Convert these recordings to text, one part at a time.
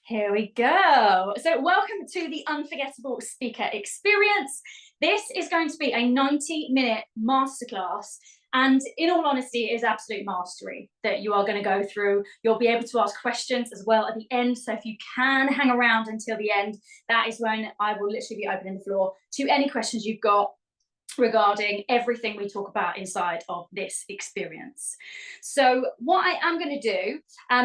Here we go. So welcome to the Unforgettable Speaker Experience. This is going to be a 90-minute masterclass. And in all honesty, it is absolute mastery that you are going to go through. You'll be able to ask questions as well at the end. So if you can hang around until the end, that is when I will literally be opening the floor to any questions you've got regarding everything we talk about inside of this experience. So what I am going to do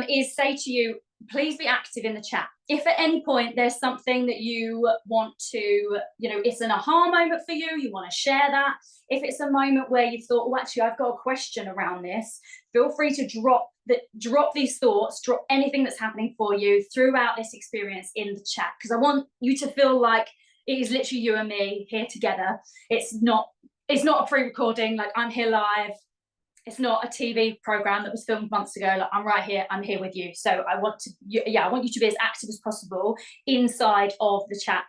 is say to you, please be active in the chat. If at any point there's something that you want to, it's an aha moment for you, you want to share that. If it's a moment where you thought, oh, actually, I've got a question around this, feel free to drop these thoughts, drop anything that's happening for you throughout this experience in the chat, because I want you to feel like it is literally you and me here together. It's not a pre-recording, like I'm here live. It's not a TV program that was filmed months ago. Like I'm right here, I'm here with you. So I want you to be as active as possible inside of the chat,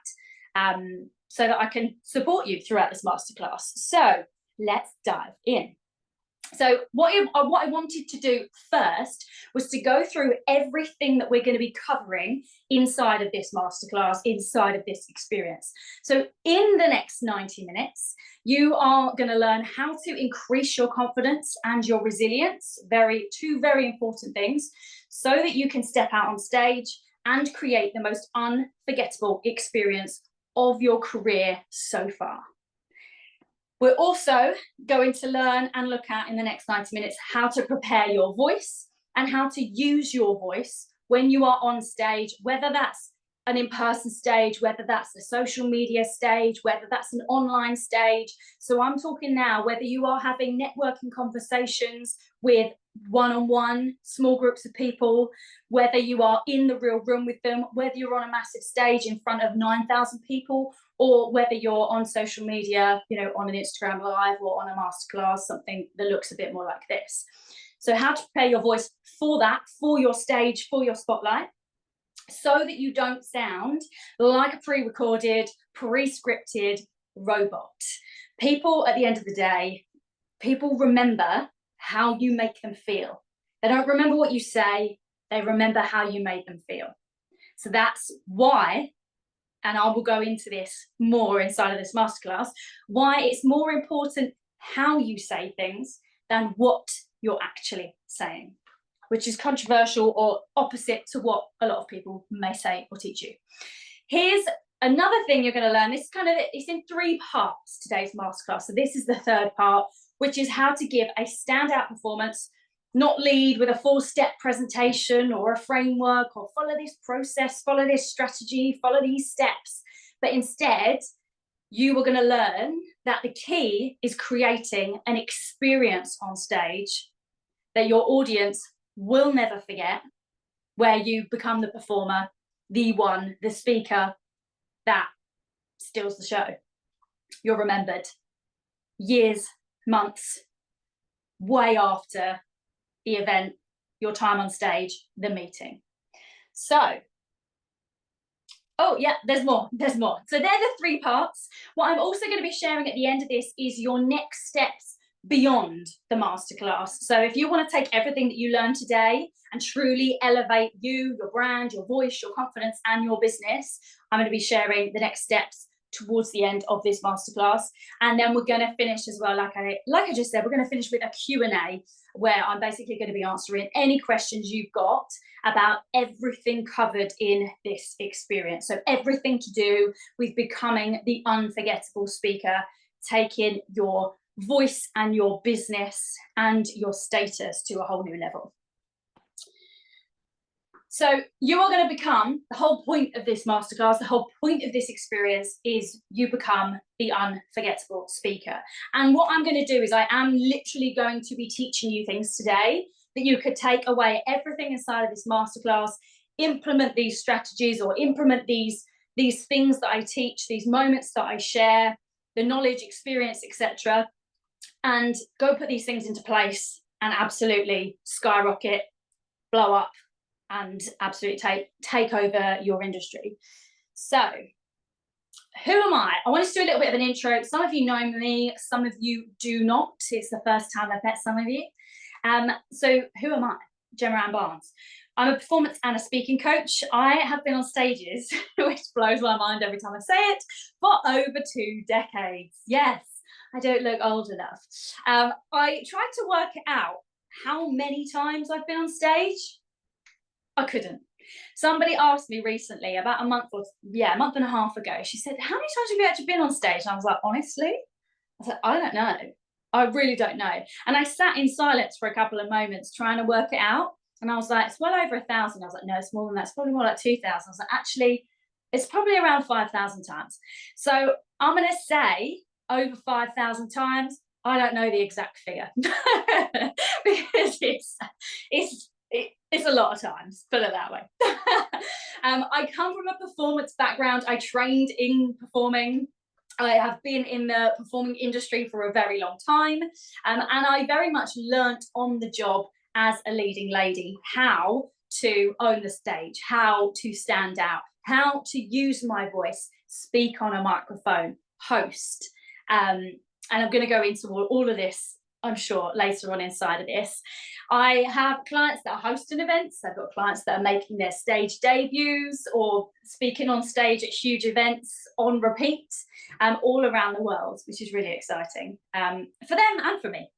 so that I can support you throughout this masterclass. So let's dive in. So what I wanted to do first was to go through everything that we're going to be covering inside of this masterclass, inside of this experience. So in the next 90 minutes, you are going to learn how to increase your confidence and your resilience, two very important things, so that you can step out on stage and create the most unforgettable experience of your career so far. We're also going to learn and look at in the next 90 minutes how to prepare your voice and how to use your voice when you are on stage, whether that's an in-person stage, whether that's a social media stage, whether that's an online stage. So I'm talking now whether you are having networking conversations with one-on-one small groups of people, whether you are in the real room with them, whether you're on a massive stage in front of 9,000 people, or whether you're on social media, on an Instagram live or on a masterclass, something that looks a bit more like this. So how to prepare your voice for that, for your stage, for your spotlight, so that you don't sound like a pre-recorded, pre-scripted robot. People, at the end of the day, people remember how you make them feel. They don't remember what you say, they remember how you made them feel. So that's why, and I will go into this more inside of this masterclass, why it's more important how you say things than what you're actually saying, which is controversial or opposite to what a lot of people may say or teach you. Here's another thing you're going to learn. It's in 3 parts, today's masterclass. So this is the 3rd part, which is how to give a standout performance, not lead with a 4-step presentation or a framework or follow this process, follow this strategy, follow these steps. But instead, you are going to learn that the key is creating an experience on stage that your audience will never forget, where you become the performer, the speaker that steals the show. You're remembered years, months, way after the event, your time on stage, the meeting. So, oh yeah, there's more. So they're the 3 parts. What I'm also going to be sharing at the end of this is your next steps beyond the masterclass. So if you want to take everything that you learned today and truly elevate you, your brand, your voice, your confidence, and your business, I'm going to be sharing the next steps towards the end of this masterclass. And then we're going to finish as well, like I just said, we're going to finish with a Q&A, where I'm basically going to be answering any questions you've got about everything covered in this experience. So everything to do with becoming the unforgettable speaker, taking your voice and your business and your status to a whole new level. So you are going to become, the whole point of this masterclass, the whole point of this experience is you become the unforgettable speaker. And what I'm going to do is I am literally going to be teaching you things today that you could take away everything inside of this masterclass, implement these strategies or implement these things that I teach, these moments that I share, the knowledge, experience, etc., and go put these things into place and absolutely skyrocket, blow up, and absolutely take over your industry. So who am I? I want to do a little bit of an intro. Some of you know me, some of you do not. It's the first time I've met some of you. So who am I? Gemma Ann Barnes. I'm a performance and a speaking coach. I have been on stages, which blows my mind every time I say it, for over 2 decades. Yes, I don't look old enough. I tried to work out how many times I've been on stage. I couldn't. Somebody asked me recently, about a month and a half ago, she said, how many times have you actually been on stage? And I was like, honestly? I said, I don't know. I really don't know. And I sat in silence for a couple of moments trying to work it out. And I was like, it's well over 1,000. I was like, no, it's more than that. It's probably more like 2,000. I was like, actually, it's probably around 5,000 times. So I'm going to say over 5,000 times. I don't know the exact figure because it's a lot of times, put it that way. I come from a performance background. I trained in performing. I have been in the performing industry for a very long time. And I very much learnt on the job as a leading lady how to own the stage, how to stand out, how to use my voice, speak on a microphone, host. And I'm going to go into all of this, I'm sure, later on inside of this. I have clients that are hosting events. I've got clients that are making their stage debuts or speaking on stage at huge events on repeat, all around the world, which is really exciting for them and for me.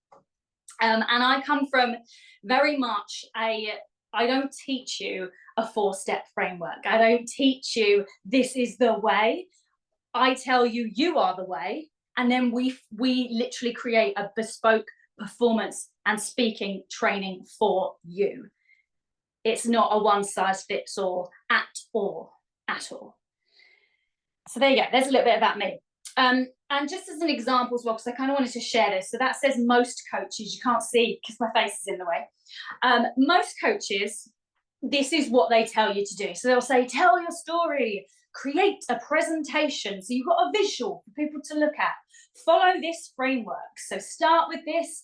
And I come from very much I don't teach you a 4-step framework. I don't teach you this is the way. I tell you, you are the way. And then we literally create a bespoke performance and speaking training for you. It's not a one-size-fits-all at all. So there you go. There's a little bit about me. And just as an example as well, because I kind of wanted to share this. So that says most coaches. You can't see because my face is in the way. Most coaches, this is what they tell you to do. So they'll say, tell your story, create a presentation. So you've got a visual for people to look at. Follow this framework. So start with this,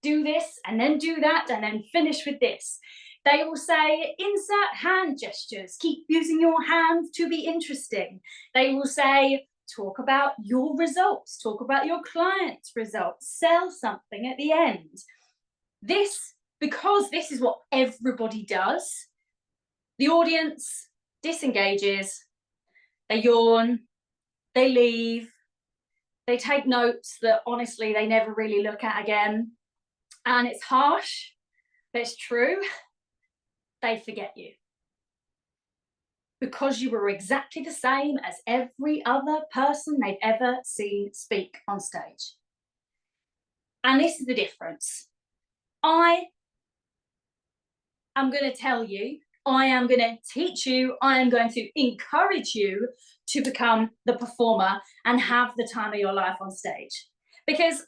do this, and then do that, and then finish with this. They will say, insert hand gestures. Keep using your hands to be interesting. They will say, talk about your results. Talk about your client's results. Sell something at the end. Because this is what everybody does, the audience disengages, they yawn, they leave, they take notes that honestly they never really look at again. And it's harsh, but it's true. They forget you. Because you were exactly the same as every other person they've ever seen speak on stage. And this is the difference. I am going to tell you, I am going to teach you, I am going to encourage you to become the performer and have the time of your life on stage. Because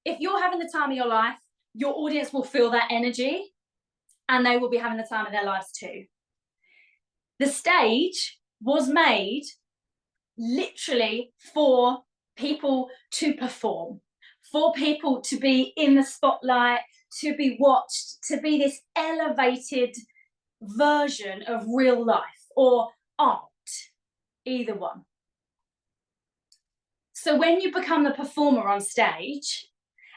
if you're having the time of your life, your audience will feel that energy and they will be having the time of their lives too. The stage was made literally for people to perform, for people to be in the spotlight, to be watched, to be this elevated version of real life or art, either one. So when you become the performer on stage,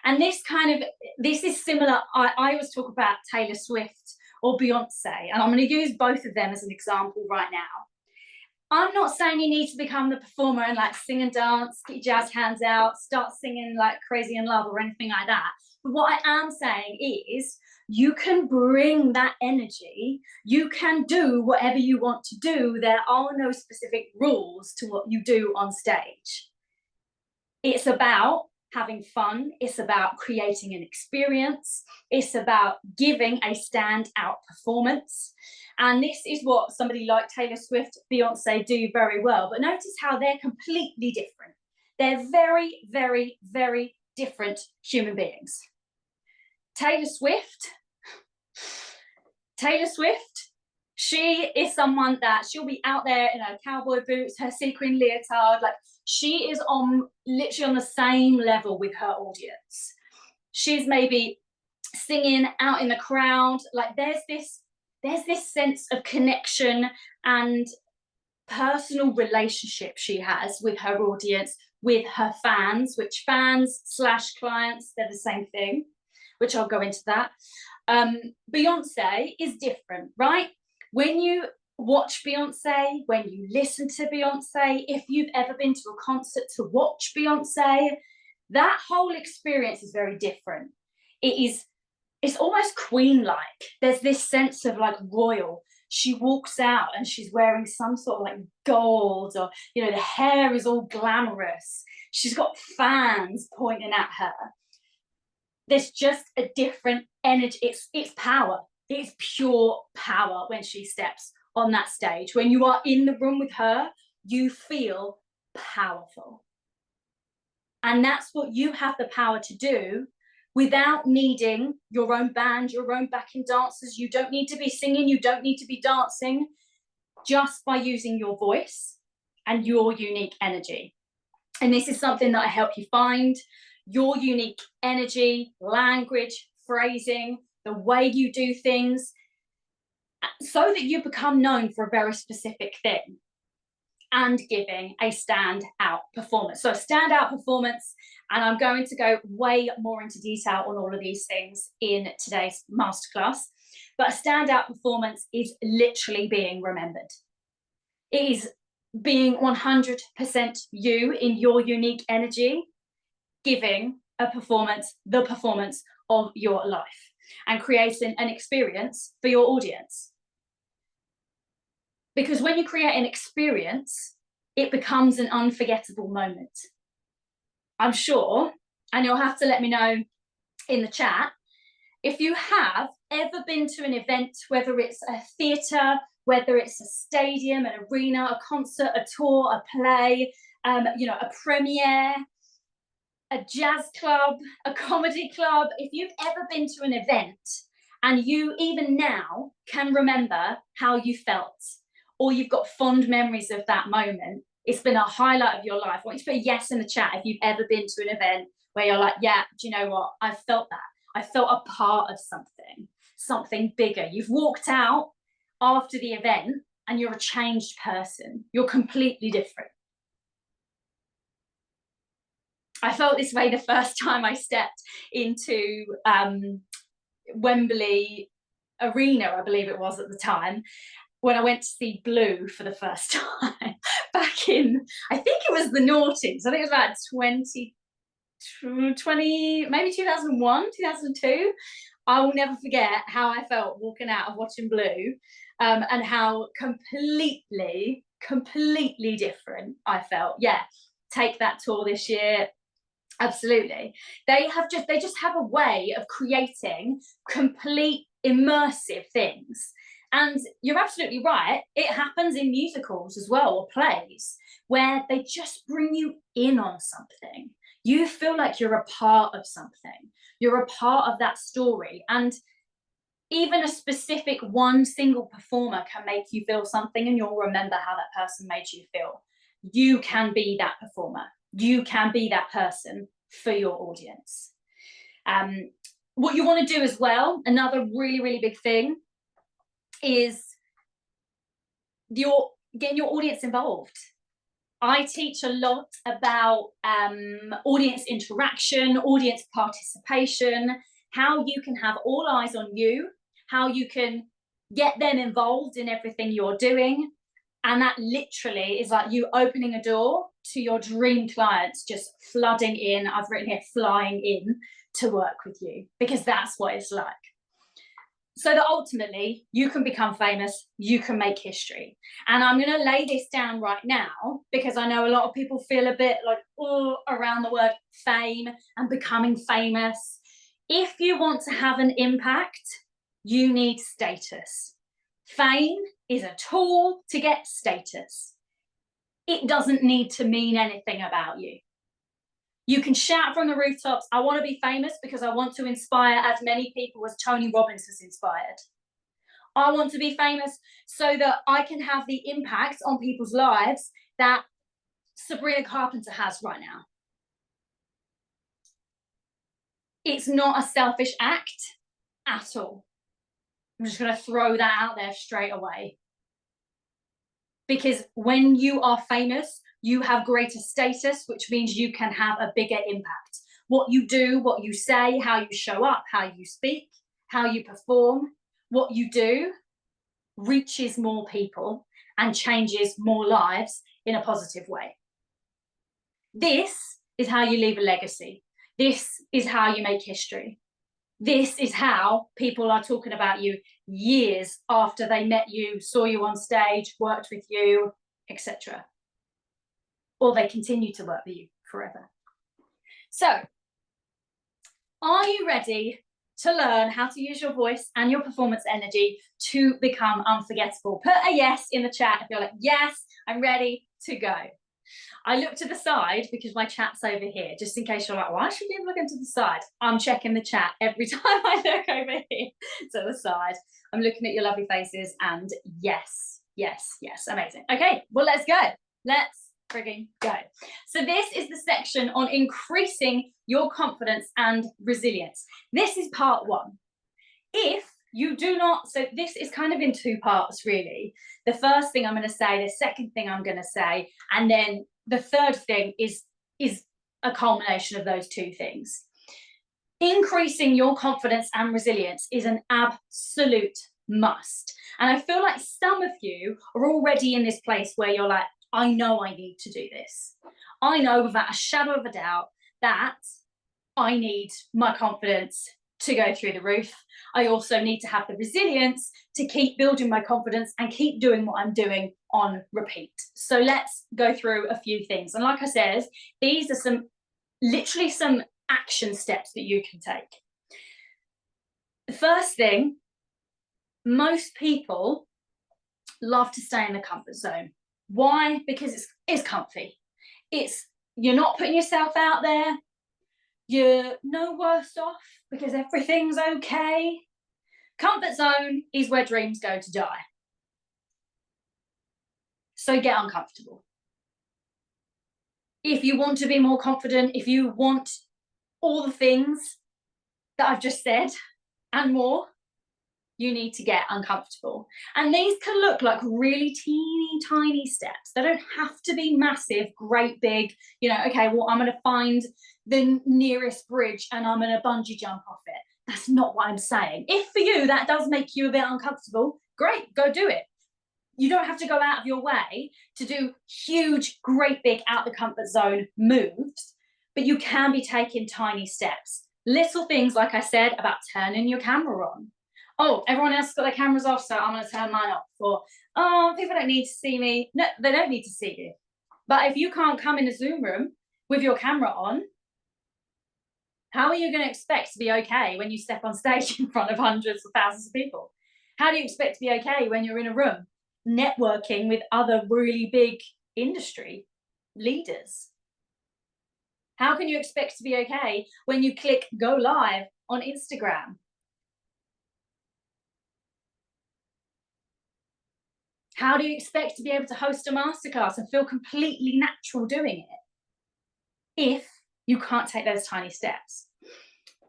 and this is similar, I always talk about Taylor Swift or Beyonce, and I'm going to use both of them as an example right now. I'm not saying you need to become the performer and like sing and dance, get your jazz hands out, start singing like Crazy in Love or anything like that. But what I am saying is you can bring that energy, you can do whatever you want to do. There are no specific rules to what you do on stage. It's about having fun. It's about creating an experience. It's about giving a standout performance. And this is what somebody like Taylor Swift, Beyonce do very well. But notice how they're completely different. They're very, very, very different human beings. Taylor Swift, she is someone that she'll be out there in her cowboy boots, her sequin leotard, like she is literally on the same level with her audience. She's maybe singing out in the crowd, like there's this sense of connection and personal relationship she has with her audience, with her fans, which fans/clients, they're the same thing. which I'll go into that. Beyonce is different, right? When you watch Beyonce, when you listen to Beyonce, if you've ever been to a concert to watch Beyonce, that whole experience is very different. It's almost queen-like. There's this sense of like royal. She walks out and she's wearing some sort of like gold, or the hair is all glamorous. She's got fans pointing at her. There's just a different energy. It's power. It's pure power when she steps on that stage. When you are in the room with her, you feel powerful. And that's what you have the power to do without needing your own band, your own backing dancers. You don't need to be singing, you don't need to be dancing, just by using your voice and your unique energy. And this is something that I help you find: your unique energy, language, phrasing, the way you do things, so that you become known for a very specific thing, and giving a standout performance. So a standout performance, and I'm going to go way more into detail on all of these things in today's masterclass, but a standout performance is literally being remembered. It is being 100% you in your unique energy, giving a performance, the performance of your life, and creating an experience for your audience. Because when you create an experience, it becomes an unforgettable moment. I'm sure, and you'll have to let me know in the chat, if you have ever been to an event, whether it's a theatre, whether it's a stadium, an arena, a concert, a tour, a play, a premiere, a jazz club, a comedy club, if you've ever been to an event and you even now can remember how you felt, or you've got fond memories of that moment, it's been a highlight of your life. I want you to put a yes in the chat if you've ever been to an event where you're like, yeah, do you know what? I felt that. I felt a part of something bigger. You've walked out after the event and you're a changed person. You're completely different. I felt this way the first time I stepped into Wembley Arena, I believe it was at the time, when I went to see Blue for the first time back in, I think it was the noughties. I think it was about 2020, maybe 2001, 2002. I will never forget how I felt walking out of watching Blue, and how completely different I felt. Yeah, take that tour this year. Absolutely. They just have a way of creating complete immersive things. And you're absolutely right, it happens in musicals as well, or plays, where they just bring you in on something. You feel like you're a part of something. You're a part of that story. And even a specific one single performer can make you feel something, and you'll remember how that person made you feel. You can be that performer. You can be that person for your audience. What you want to do as well, another really, really big thing, is getting your audience involved. I teach a lot about audience interaction, audience participation, how you can have all eyes on you, how you can get them involved in everything you're doing. And that literally is like you opening a door to your dream clients just flooding in. I've written here, flying in to work with you, because that's what it's like. So that ultimately you can become famous, you can make history. And I'm going to lay this down right now, because I know a lot of people feel a bit like, oh, around the word fame and becoming famous. If you want to have an impact, you need status. Fame is a tool to get status. It doesn't need to mean anything about you. You can shout from the rooftops, I want to be famous because I want to inspire as many people as Tony Robbins has inspired. I want to be famous so that I can have the impact on people's lives that Sabrina Carpenter has right now. It's not a selfish act at all. I'm just going to throw that out there straight away. Because when you are famous, you have greater status, which means you can have a bigger impact What you do, what you say, how you show up, how you speak, how you perform, what you do reaches more people and changes more lives in a positive way. This is how you leave a legacy. This is how you make history. This is how people are talking about you years after they met you, saw you on stage, worked with you, etc. Or they continue to work with you forever. So, are you ready to learn how to use your voice and your performance energy to become unforgettable? Put a yes in the chat if you're like, yes, I'm ready to go. I look to the side because my chat's over here, just in case you're like, why should you be looking to the side? I'm checking the chat every time I look over here to the side. I'm looking at your lovely faces and yes, yes, yes, amazing. Okay, well, let's go. Let's frigging go. So this is the section on increasing your confidence and resilience. This is part one. If you do not, so this is kind of in two parts really. The first thing I'm going to say, the second thing I'm going to say, and then the third thing is a culmination of those two things. Increasing your confidence and resilience is an absolute must. And I feel like some of you are already in this place where you're like, I know I need to do this. I know without a shadow of a doubt that I need my confidence to go through the roof. I also need to have the resilience to keep building my confidence and keep doing what I'm doing on repeat. So let's go through a few things. And like I said, these are literally some action steps that you can take. The first thing, most people love to stay in the comfort zone. Why? Because it's comfy. You're not putting yourself out there. You're no worse off because everything's okay. Comfort zone is where dreams go to die. So get uncomfortable. If you want to be more confident, if you want all the things that I've just said and more, you need to get uncomfortable. And these can look like really teeny tiny steps. They don't have to be massive, great big, okay, well, I'm going to find the nearest bridge and I'm going to bungee jump off it. That's not what I'm saying. If for you that does make you a bit uncomfortable, great, go do it. You don't have to go out of your way to do huge, great big out the comfort zone moves, but you can be taking tiny steps. Little things, like I said, about turning your camera on. Oh, everyone else has got their cameras off, so I'm going to turn mine off. Or, oh, people don't need to see me. No, they don't need to see you. But if you can't come in a Zoom room with your camera on, how are you going to expect to be okay when you step on stage in front of hundreds of thousands of people? How do you expect to be okay when you're in a room networking with other really big industry leaders? How can you expect to be okay when you click go live on Instagram? How do you expect to be able to host a masterclass and feel completely natural doing it if you can't take those tiny steps?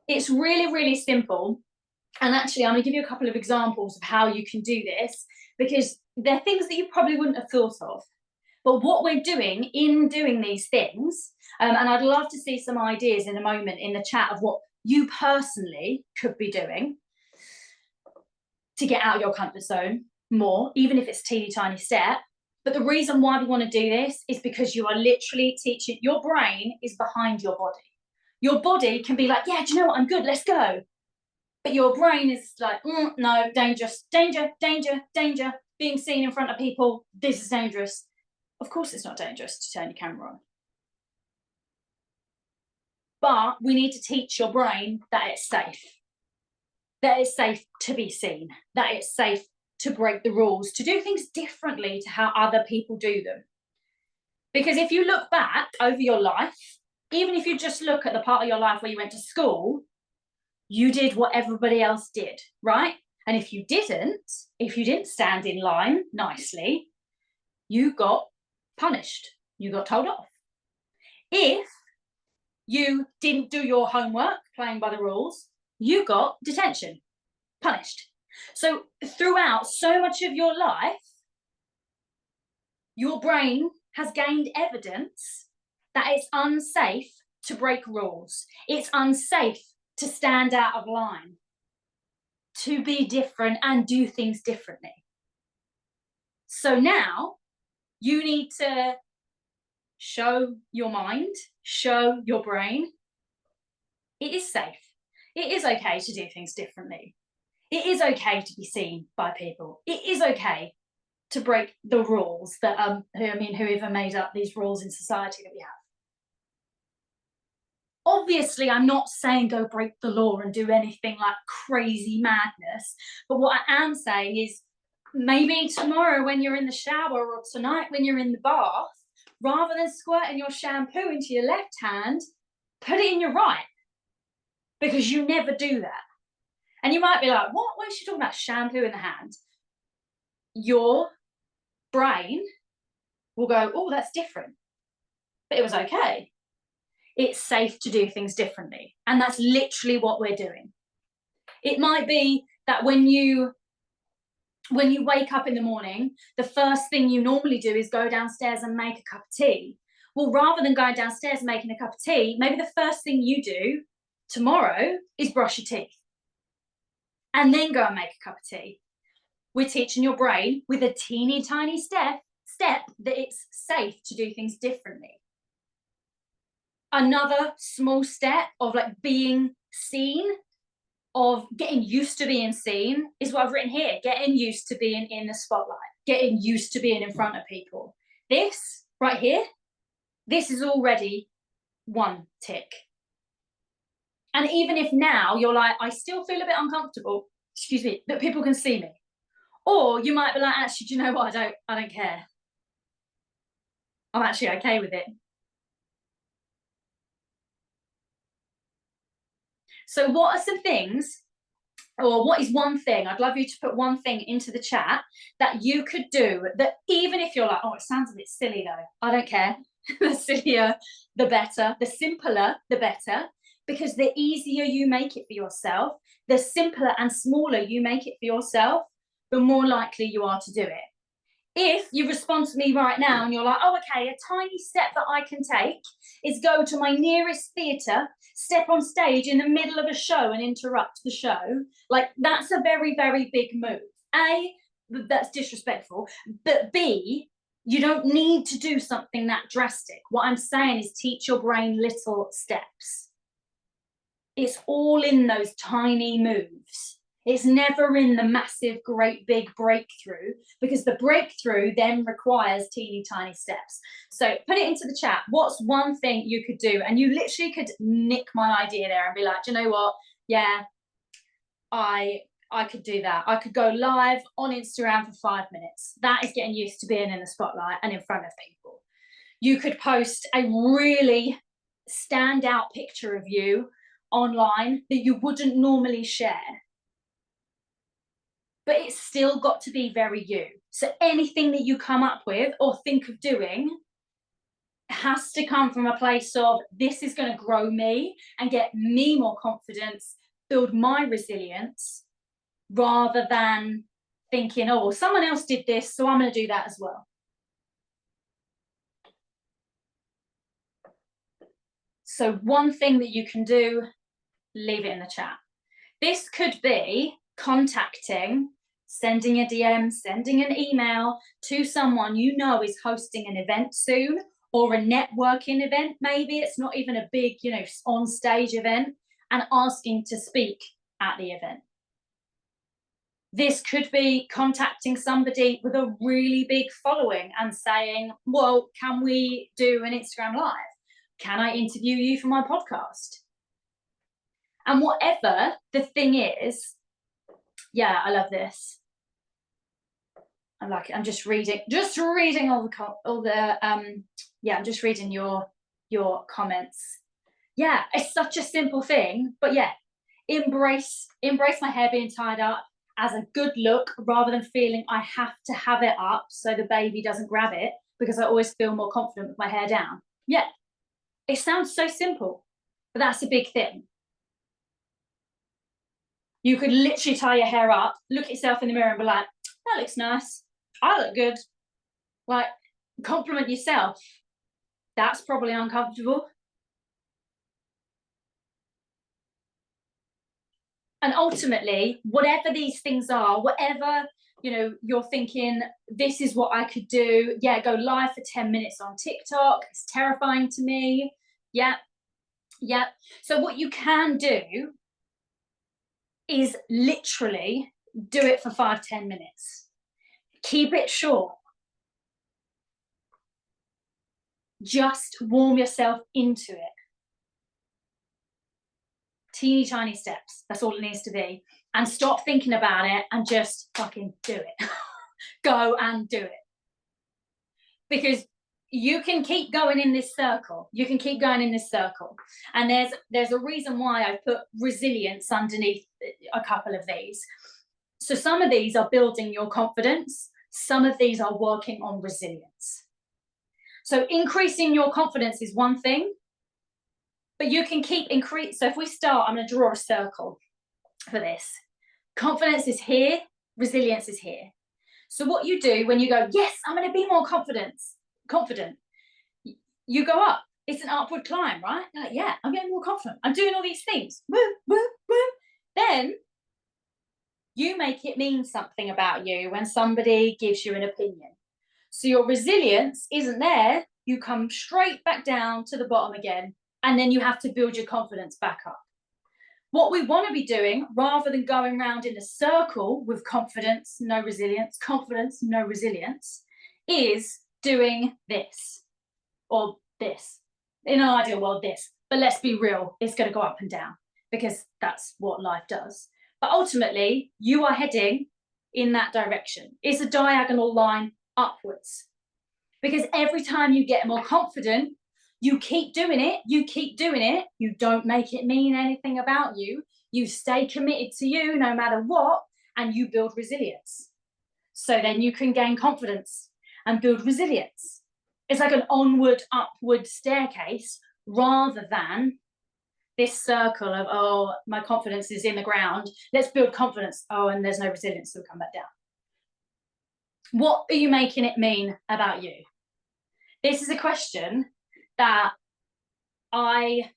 It's really, really simple. And actually, I'm going to give you a couple of examples of how you can do this, because they're things that you probably wouldn't have thought of. But what we're doing in doing these things, and I'd love to see some ideas in a moment in the chat of what you personally could be doing to get out of your comfort zone more, even if it's a teeny tiny step. But the reason why we want to do this is because you are literally teaching, your brain is behind your body. Your body can be like, yeah, do you know what, I'm good, let's go. But your brain is like, no, dangerous, danger, danger, danger, being seen in front of people, this is dangerous. Of course it's not dangerous to turn your camera on. But we need to teach your brain that it's safe. That it's safe to be seen. That it's safe to break the rules, to do things differently to how other people do them. Because if you look back over your life, even if you just look at the part of your life where you went to school, you did what everybody else did, right? And if you didn't stand in line nicely, you got punished. You got told off. If you didn't do your homework, playing by the rules, you got detention, punished. So throughout so much of your life, your brain has gained evidence that it's unsafe to break rules. It's unsafe to stand out of line, to be different and do things differently. So now you need to show your mind, show your brain, it is safe. It is okay to do things differently. It is okay to be seen by people. It is okay to break the rules that whoever made up these rules in society that we have. Obviously, I'm not saying go break the law and do anything like crazy madness, but what I am saying is maybe tomorrow when you're in the shower or tonight when you're in the bath, rather than squirting your shampoo into your left hand, put it in your right, because you never do that. And you might be like, what is she talking about, shampoo in the hand? Your brain will go, oh, that's different. But it was okay. It's safe to do things differently. And that's literally what we're doing. It might be that when you wake up in the morning, the first thing you normally do is go downstairs and make a cup of tea. Well, rather than going downstairs and making a cup of tea, maybe the first thing you do tomorrow is brush your teeth. And then go and make a cup of tea. We're teaching your brain with a teeny tiny step that it's safe to do things differently. Another small step of like being seen, of getting used to being seen, is what I've written here. Getting used to being in the spotlight, getting used to being in front of people. This right here, this is already one tick. And even if now you're like, I still feel a bit uncomfortable, excuse me, that people can see me. Or you might be like, actually, do you know what? I don't care. I'm actually okay with it. So what are some things, or what is one thing, I'd love you to put one thing into the chat that you could do, that even if you're like, oh, it sounds a bit silly though, I don't care. The sillier, the better. The simpler, the better. Because the easier you make it for yourself, the simpler and smaller you make it for yourself, the more likely you are to do it. If you respond to me right now and you're like, oh, okay, a tiny step that I can take is go to my nearest theatre, step on stage in the middle of a show and interrupt the show, like that's a very, very big move. A, that's disrespectful, but B, you don't need to do something that drastic. What I'm saying is teach your brain little steps. It's all in those tiny moves. It's never in the massive, great, big breakthrough, because the breakthrough then requires teeny tiny steps. So put it into the chat. What's one thing you could do? And you literally could nick my idea there and be like, do you know what? Yeah, I could do that. I could go live on Instagram for 5 minutes. That is getting used to being in the spotlight and in front of people. You could post a really standout picture of you online that you wouldn't normally share. But it's still got to be very you. So anything that you come up with or think of doing has to come from a place of, this is going to grow me and get me more confidence, build my resilience, rather than thinking, oh, well, someone else did this, so I'm going to do that as well. So one thing that you can do, leave it in the chat. This could be contacting, sending a DM, sending an email to someone you know is hosting an event soon, or a networking event. Maybe it's not even a big, on stage event, and asking to speak at the event. This could be contacting somebody with a really big following and saying, well, can we do an Instagram live? Can I interview you for my podcast? And whatever the thing is, yeah, I love this. I like it. I'm just reading I'm just reading your comments. Yeah, it's such a simple thing, but yeah, embrace my hair being tied up as a good look, rather than feeling I have to have it up so the baby doesn't grab it, because I always feel more confident with my hair down. Yeah, it sounds so simple, but that's a big thing. You could literally tie your hair up, look at yourself in the mirror and be like, that looks nice. I look good. Like, compliment yourself. That's probably uncomfortable. And ultimately, whatever these things are, whatever, you know, you're thinking, this is what I could do. Yeah, go live for 10 minutes on TikTok. It's terrifying to me. Yeah. Yeah. So what you can do is literally do it for 5-10 minutes. Keep it short. Just warm yourself into it. Teeny tiny steps. That's all it needs to be. And stop thinking about it and just fucking do it. Go and do it. Because you can keep going in this circle. You can keep going in this circle. And there's a reason why I put resilience underneath a couple of these. So some of these are building your confidence. Some of these are working on resilience. So increasing your confidence is one thing, but you can keep increase. So if we start, I'm going to draw a circle for this. Confidence is here, resilience is here. So what you do when you go, yes, I'm going to be more confident, you go up. It's an upward climb, right? You're like, yeah, I'm getting more confident. I'm doing all these things. Woo, woo, woo. Then you make it mean something about you when somebody gives you an opinion. So your resilience isn't there. You come straight back down to the bottom again, and then you have to build your confidence back up. What we want to be doing, rather than going around in a circle with confidence, no resilience, confidence, no resilience, is doing this or this. In an ideal world, this. But let's be real, it's going to go up and down because that's what life does. But ultimately, you are heading in that direction. It's a diagonal line upwards. Because every time you get more confident, you keep doing it, you don't make it mean anything about you, you stay committed to you no matter what, and you build resilience. So then you can gain confidence and build resilience. It's like an onward, upward staircase rather than this circle of, oh, my confidence is in the ground, let's build confidence. Oh, and there's no resilience, so we'll come back down. What are you making it mean about you? This is a question that I'd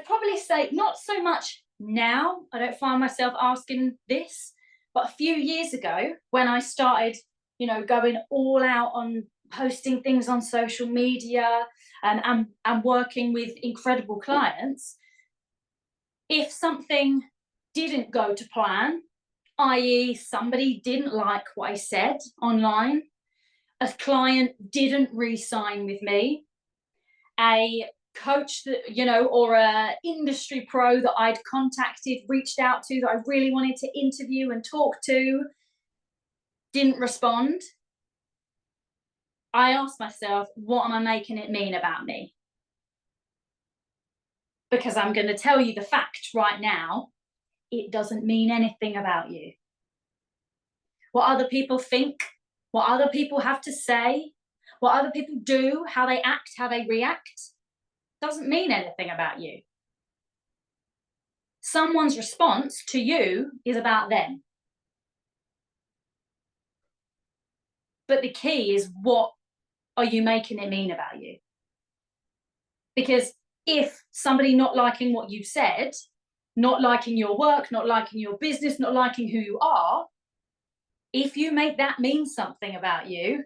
probably say not so much now. I don't find myself asking this, but a few years ago when I started, you know, going all out on posting things on social media and working with incredible clients, if something didn't go to plan, i.e. somebody didn't like what I said online, a client didn't re-sign with me, a coach that, you know, or a industry pro that I'd contacted, reached out to, that I really wanted to interview and talk to, didn't respond, I asked myself, what am I making it mean about me? Because I'm going to tell you the fact right now, it doesn't mean anything about you. What other people think, what other people have to say, what other people do, how they act, how they react, doesn't mean anything about you. Someone's response to you is about them. But the key is, what are you making it mean about you? Because if somebody not liking what you said, not liking your work, not liking your business, not liking who you are, if you make that mean something about you,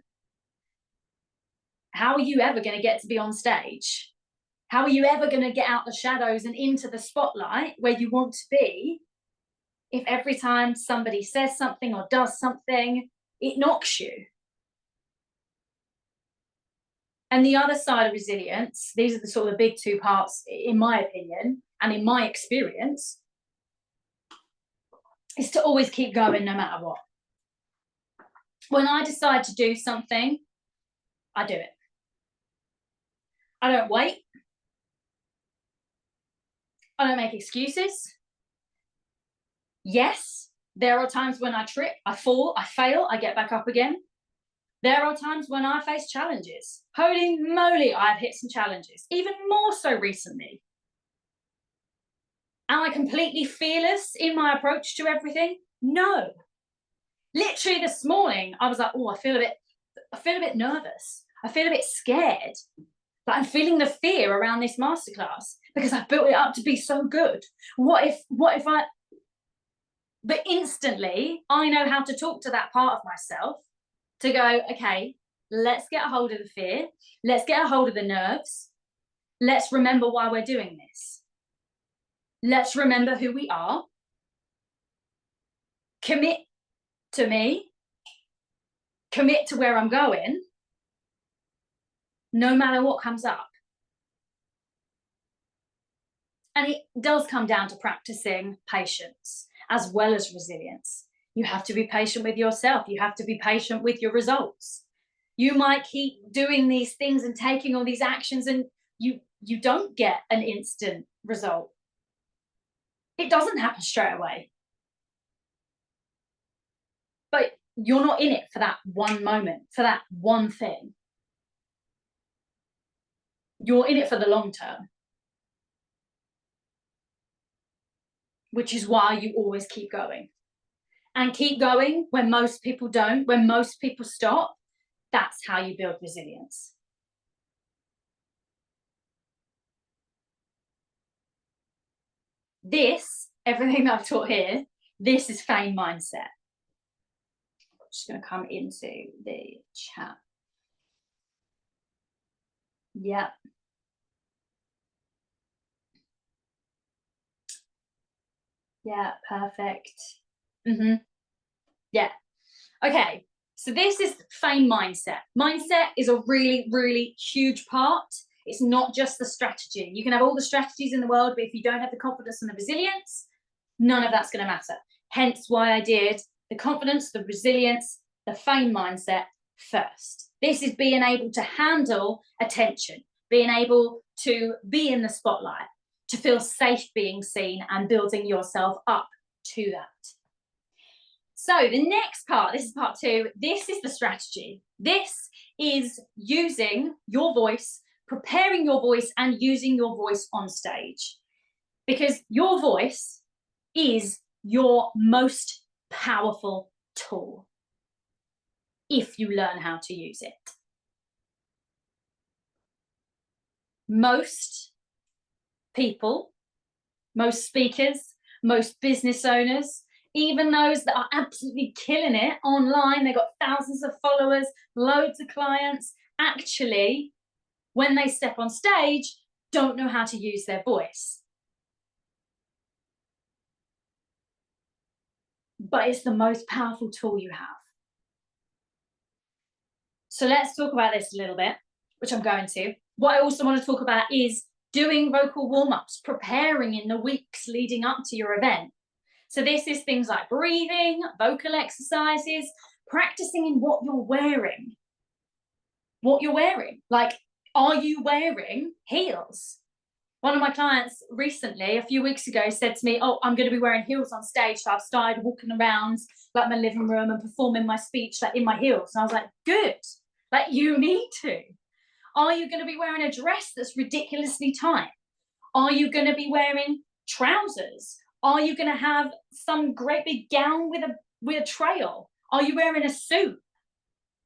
how are you ever going to get to be on stage? How are you ever going to get out the shadows and into the spotlight where you want to be if every time somebody says something or does something, it knocks you? And the other side of resilience, these are the sort of big two parts, in my opinion, and in my experience, is to always keep going no matter what. When I decide to do something, I do it. I don't wait. I don't make excuses. Yes, there are times when I trip, I fall, I fail, I get back up again. There are times when I face challenges. Holy moly, I've hit some challenges, even more so recently. Am I completely fearless in my approach to everything? No. Literally this morning, I was like, oh, I feel a bit nervous. I feel a bit scared. But I'm feeling the fear around this masterclass because I've built it up to be so good. What if I, But instantly, I know how to talk to that part of myself to go, okay, let's get a hold of the fear. Let's get a hold of the nerves. Let's remember why we're doing this. Let's remember who we are. Commit to me. Commit to where I'm going, no matter what comes up. And it does come down to practicing patience as well as resilience. You have to be patient with yourself. You have to be patient with your results. You might keep doing these things and taking all these actions, and you don't get an instant result. It doesn't happen straight away. But you're not in it for that one moment, for that one thing. You're in it for the long term, which is why you always keep going. And keep going when most people don't, when most people stop. That's how you build resilience. This, everything that I've taught here, this is fame mindset. I'm just going to come into the chat. Yep. Yeah, perfect. Yeah. Okay, so this is fame mindset. Mindset is a really, really huge part. It's not just the strategy. You can have all the strategies in the world, but if you don't have the confidence and the resilience, none of that's going to matter. Hence why I did the confidence, the resilience, the fame mindset first. This is being able to handle attention, being able to be in the spotlight, to feel safe being seen and building yourself up to that. So the next part, this is part two, this is the strategy. This is using your voice, preparing your voice and using your voice on stage. Because your voice is your most powerful tool if you learn how to use it. Most people, most speakers, most business owners, even those that are absolutely killing it online, they've got thousands of followers, loads of clients, actually, when they step on stage, don't know how to use their voice. But it's the most powerful tool you have. So let's talk about this a little bit, which I'm going to. What I also want to talk about is doing vocal warm-ups, preparing in the weeks leading up to your event. So this is things like breathing, vocal exercises, practicing in what you're wearing. What you're wearing. Like, are you wearing heels? One of my clients recently, a few weeks ago, said to me, oh, I'm going to be wearing heels on stage. So I've started walking around like my living room and performing my speech like in my heels. And I was like, good. Like, you need to. Are you going to be wearing a dress that's ridiculously tight? Are you going to be wearing trousers? Are you going to have some great big gown with a trail? Are you wearing a suit?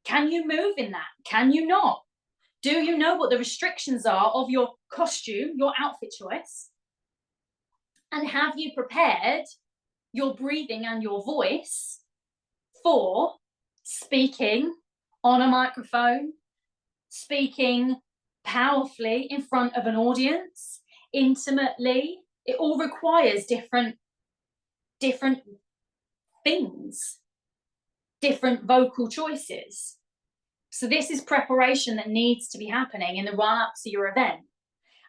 Can you move in that? Can you not? Do you know what the restrictions are of your costume, your outfit choice? And have you prepared your breathing and your voice for speaking on a microphone, speaking powerfully in front of an audience, intimately? It all requires different things, different vocal choices. So this is preparation that needs to be happening in the run-up to your event.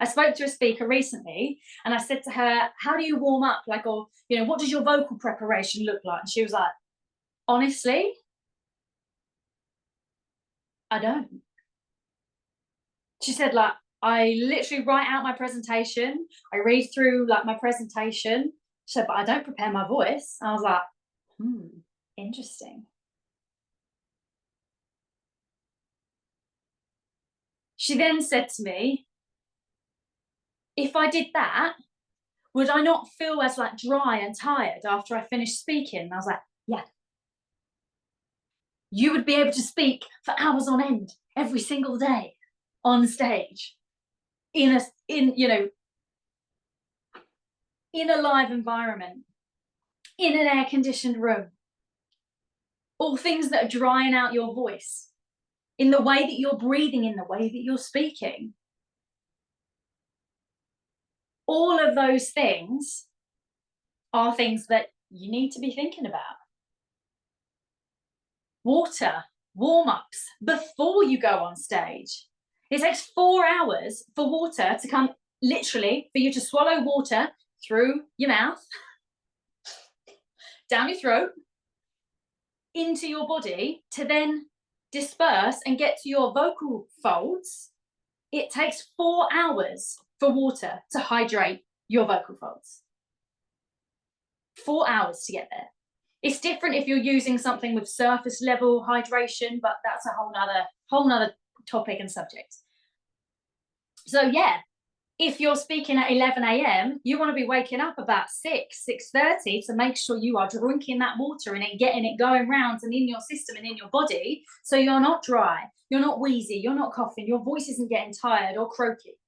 I spoke to a speaker recently and I said to her, how do you warm up? Like, or, you know, what does your vocal preparation look like? And she was like, honestly, I don't. She said, like, I literally write out my presentation. I read through like my presentation. She said, but I don't prepare my voice. And I was like, interesting. She then said to me, if I did that, would I not feel as like dry and tired after I finished speaking? And I was like, yeah. You would be able to speak for hours on end every single day on stage in a live environment. in an air-conditioned room, all things that are drying out your voice, in the way that you're breathing, in the way that you're speaking. All of those things are things that you need to be thinking about. Water, warm-ups before you go on stage. It takes 4 hours for water to come, literally, for you to swallow water through your mouth, down your throat, into your body, to then disperse and get to your vocal folds. It takes 4 hours for water to hydrate your vocal folds. 4 hours to get there. It's different if you're using something with surface level hydration, but that's a whole nother topic and subject. So yeah, if you're speaking at 11 a.m, you want to be waking up about 6:30 to make sure you are drinking that water and getting it going round and in your system and in your body, so you're not dry, you're not wheezy, you're not coughing, your voice isn't getting tired or croaky.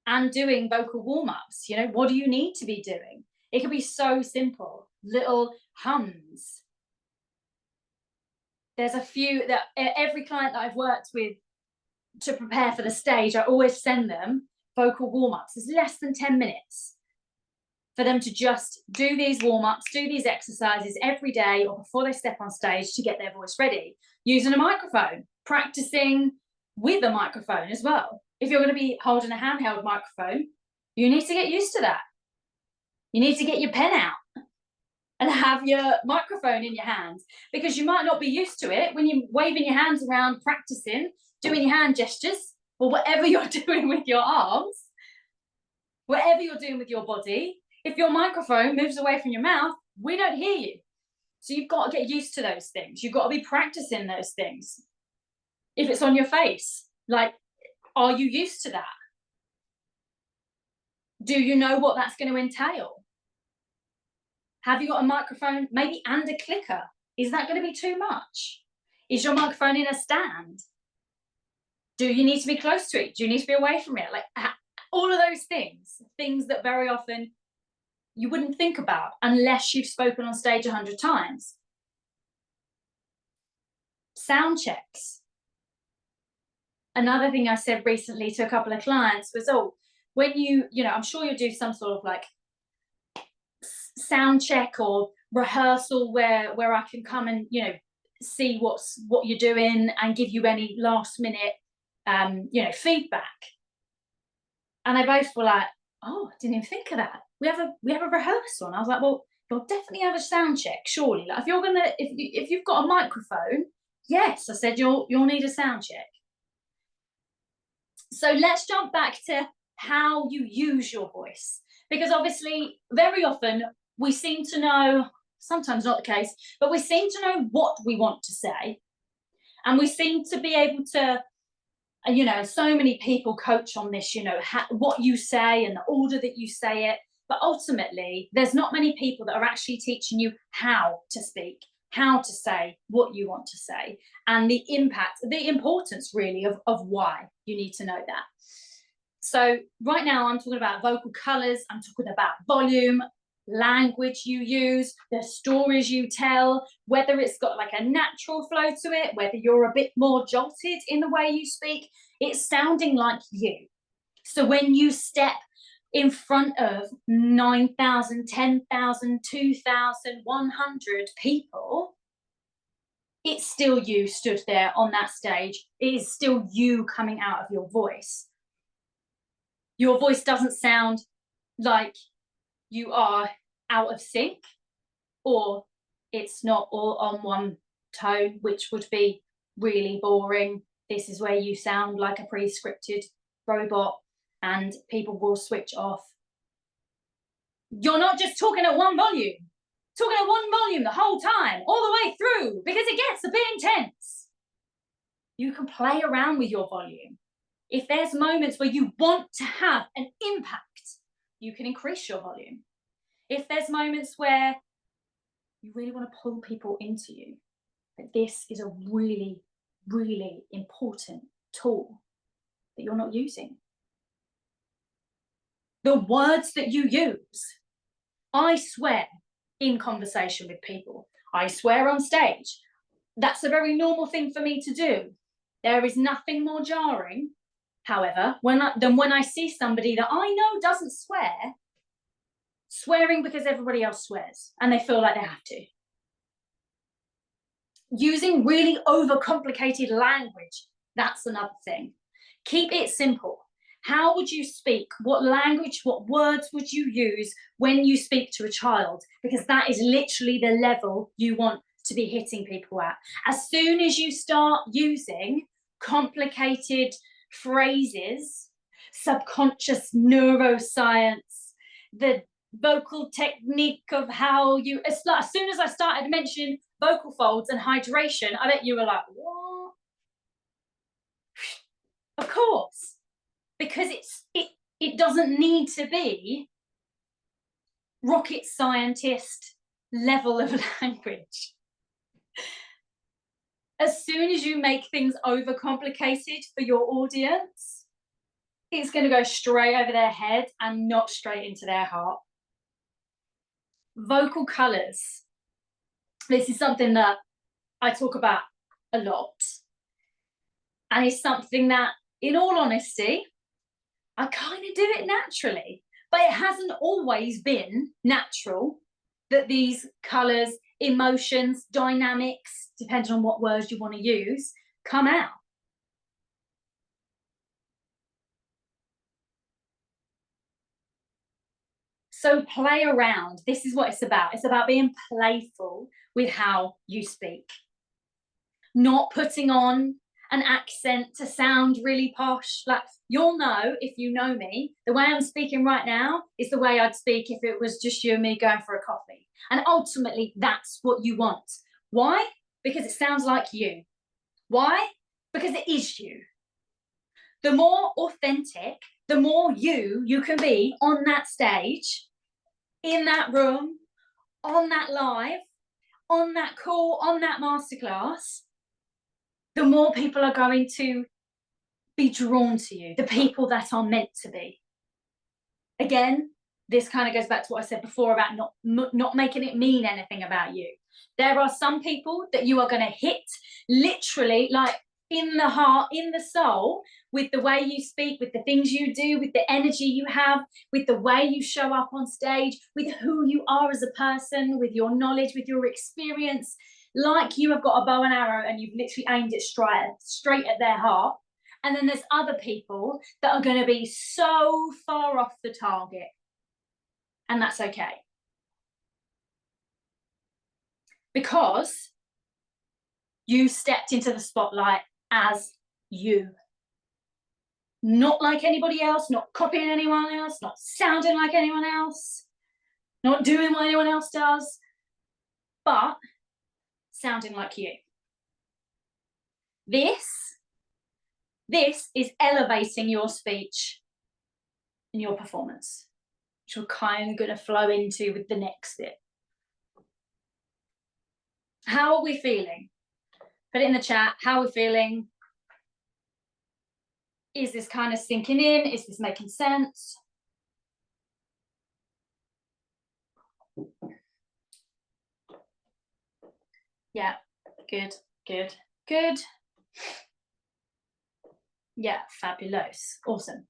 And doing vocal warm-ups, what do you need to be doing? It can be so simple, little hums. There's a few that every client that I've worked with to prepare for the stage, I always send them vocal warm-ups. It's less than 10 minutes for them to just do these warm-ups, do these exercises every day or before they step on stage to get their voice ready, using a microphone, practicing with a microphone as well. If you're going to be holding a handheld microphone, you need to get used to that. You need to get your pen out and have your microphone in your hands, because you might not be used to it when you're waving your hands around, practicing, doing your hand gestures, or whatever you're doing with your arms, whatever you're doing with your body. If your microphone moves away from your mouth, we don't hear you. So you've got to get used to those things. You've got to be practicing those things. If it's on your face, like, are you used to that? Do you know what that's going to entail? Have you got a microphone, maybe, and a clicker? Is that going to be too much? Is your microphone in a stand? Do you need to be close to it? Do you need to be away from it? Like, all of those things that very often you wouldn't think about unless you've spoken on stage 100 times. Sound checks. Another thing I said recently to a couple of clients was, when I'm sure you'll do some sort of like sound check or rehearsal where I can come and, see what you're doing and give you any last minute, feedback. And they both were like, oh, I didn't even think of that. We have a rehearsal. And I was like, well, you'll definitely have a sound check, surely. Like, if you've got a microphone, yes, I said you'll need a sound check. So let's jump back to how you use your voice, because obviously very often we seem to know, sometimes not the case, but we seem to know what we want to say, and we seem to be able to, so many people coach on this, what you say and the order that you say it, but ultimately there's not many people that are actually teaching you how to speak, how to say what you want to say, and the importance really of why you need to know that. So right now I'm talking about vocal colors, I'm talking about volume, language you use, the stories you tell, whether it's got like a natural flow to it, whether you're a bit more jolted in the way you speak, it's sounding like you. So when you step in front of 9,000, 10,000, 2,000, 100 people, it's still you stood there on that stage. It is still you coming out of your voice. Your voice doesn't sound like you are out of sync, or it's not all on one tone, which would be really boring. This is where you sound like a pre-scripted robot and people will switch off. You're not just talking at one volume the whole time, all the way through, because it gets a bit intense. You can play around with your volume. If there's moments where you want to have an impact, you can increase your volume. If there's moments where you really want to pull people into you, but this is a really, really important tool that you're not using. The words that you use I swear in conversation with people. I swear on stage. That's a very normal thing for me to do. There is nothing more jarring, however, than when I see somebody that I know doesn't swear, swearing because everybody else swears and they feel like they have to. Using really overcomplicated language, that's another thing. Keep it simple. How would you speak? What language, what words would you use when you speak to a child? Because that is literally the level you want to be hitting people at. As soon as you start using complicated phrases, subconscious neuroscience, the vocal technique of how you, as soon as I started mentioning vocal folds and hydration, I bet you were like, what? Of course, because it doesn't need to be rocket scientist level of language. As soon as you make things overcomplicated for your audience, it's going to go straight over their head and not straight into their heart. Vocal colours. This is something that I talk about a lot. And it's something that, in all honesty, I kind of do it naturally. But it hasn't always been natural that these colours, emotions, dynamics, depending on what words you want to use, come out. So play around. This is what it's about. It's about being playful with how you speak. Not putting on an accent to sound really posh. Like, you'll know, if you know me, the way I'm speaking right now is the way I'd speak if it was just you and me going for a coffee. And ultimately, that's what you want. Why? Because it sounds like you. Why? Because it is you. The more authentic, the more you can be on that stage, in that room, on that live, on that call, on that masterclass, the more people are going to be drawn to you, the people that are meant to be. Again, this kind of goes back to what I said before about not making it mean anything about you. There are some people that you are going to hit literally like in the heart, in the soul, with the way you speak, with the things you do, with the energy you have, with the way you show up on stage, with who you are as a person, with your knowledge, with your experience, like you have got a bow and arrow and you've literally aimed it straight at their heart. And then there's other people that are going to be so far off the target. And that's okay. Because you stepped into the spotlight as you. Not like anybody else, not copying anyone else, not sounding like anyone else, not doing what anyone else does, but sounding like you. This is elevating your speech and your performance, which we're kind of going to flow into with the next bit. How are we feeling? Put it in the chat. How are we feeling? Is this kind of sinking in? Is this making sense? Yeah, good, good, good. Yeah, fabulous. Awesome.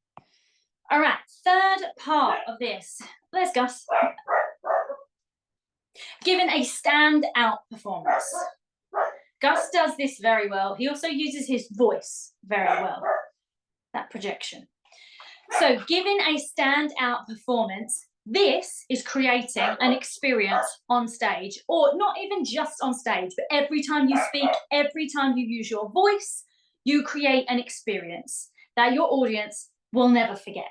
All right, third part of this. There's Gus. Giving a standout performance. Gus does this very well. He also uses his voice very well, that projection. So giving a standout performance, this is creating an experience on stage, or not even just on stage, but every time you speak, every time you use your voice, you create an experience that your audience will never forget.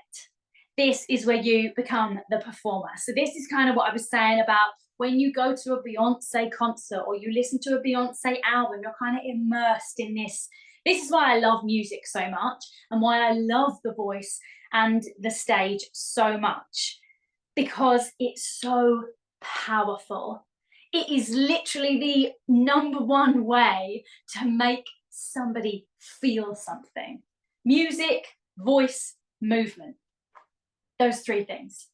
This is where you become the performer. So this is kind of what I was saying about when you go to a Beyonce concert or you listen to a Beyonce album, you're kind of immersed in this. This is why I love music so much and why I love the voice and the stage so much, because it's so powerful. It is literally the #1 way to make somebody feel something. Music, voice, movement. Those three things.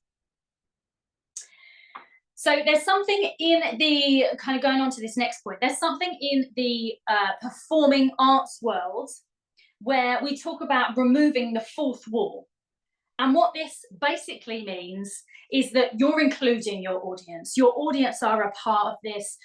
So there's something in the, kind of going on to this next point, there's something in the performing arts world where we talk about removing the fourth wall. And what this basically means is that you're including your audience. Your audience are a part of this.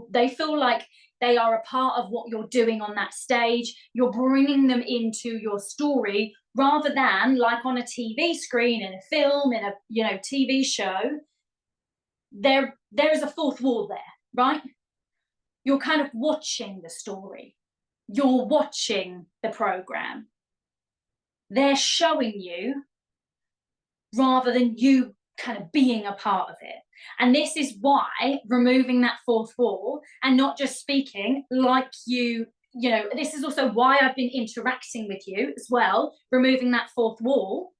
They feel like they are a part of what you're doing on that stage. You're bringing them into your story rather than like on a TV screen, in a film, in a TV show. There is a fourth wall there, right? You're kind of watching the story. You're watching the program. They're showing you rather than you kind of being a part of it. And this is why removing that fourth wall and not just speaking like this is also why I've been interacting with you as well, removing that fourth wall,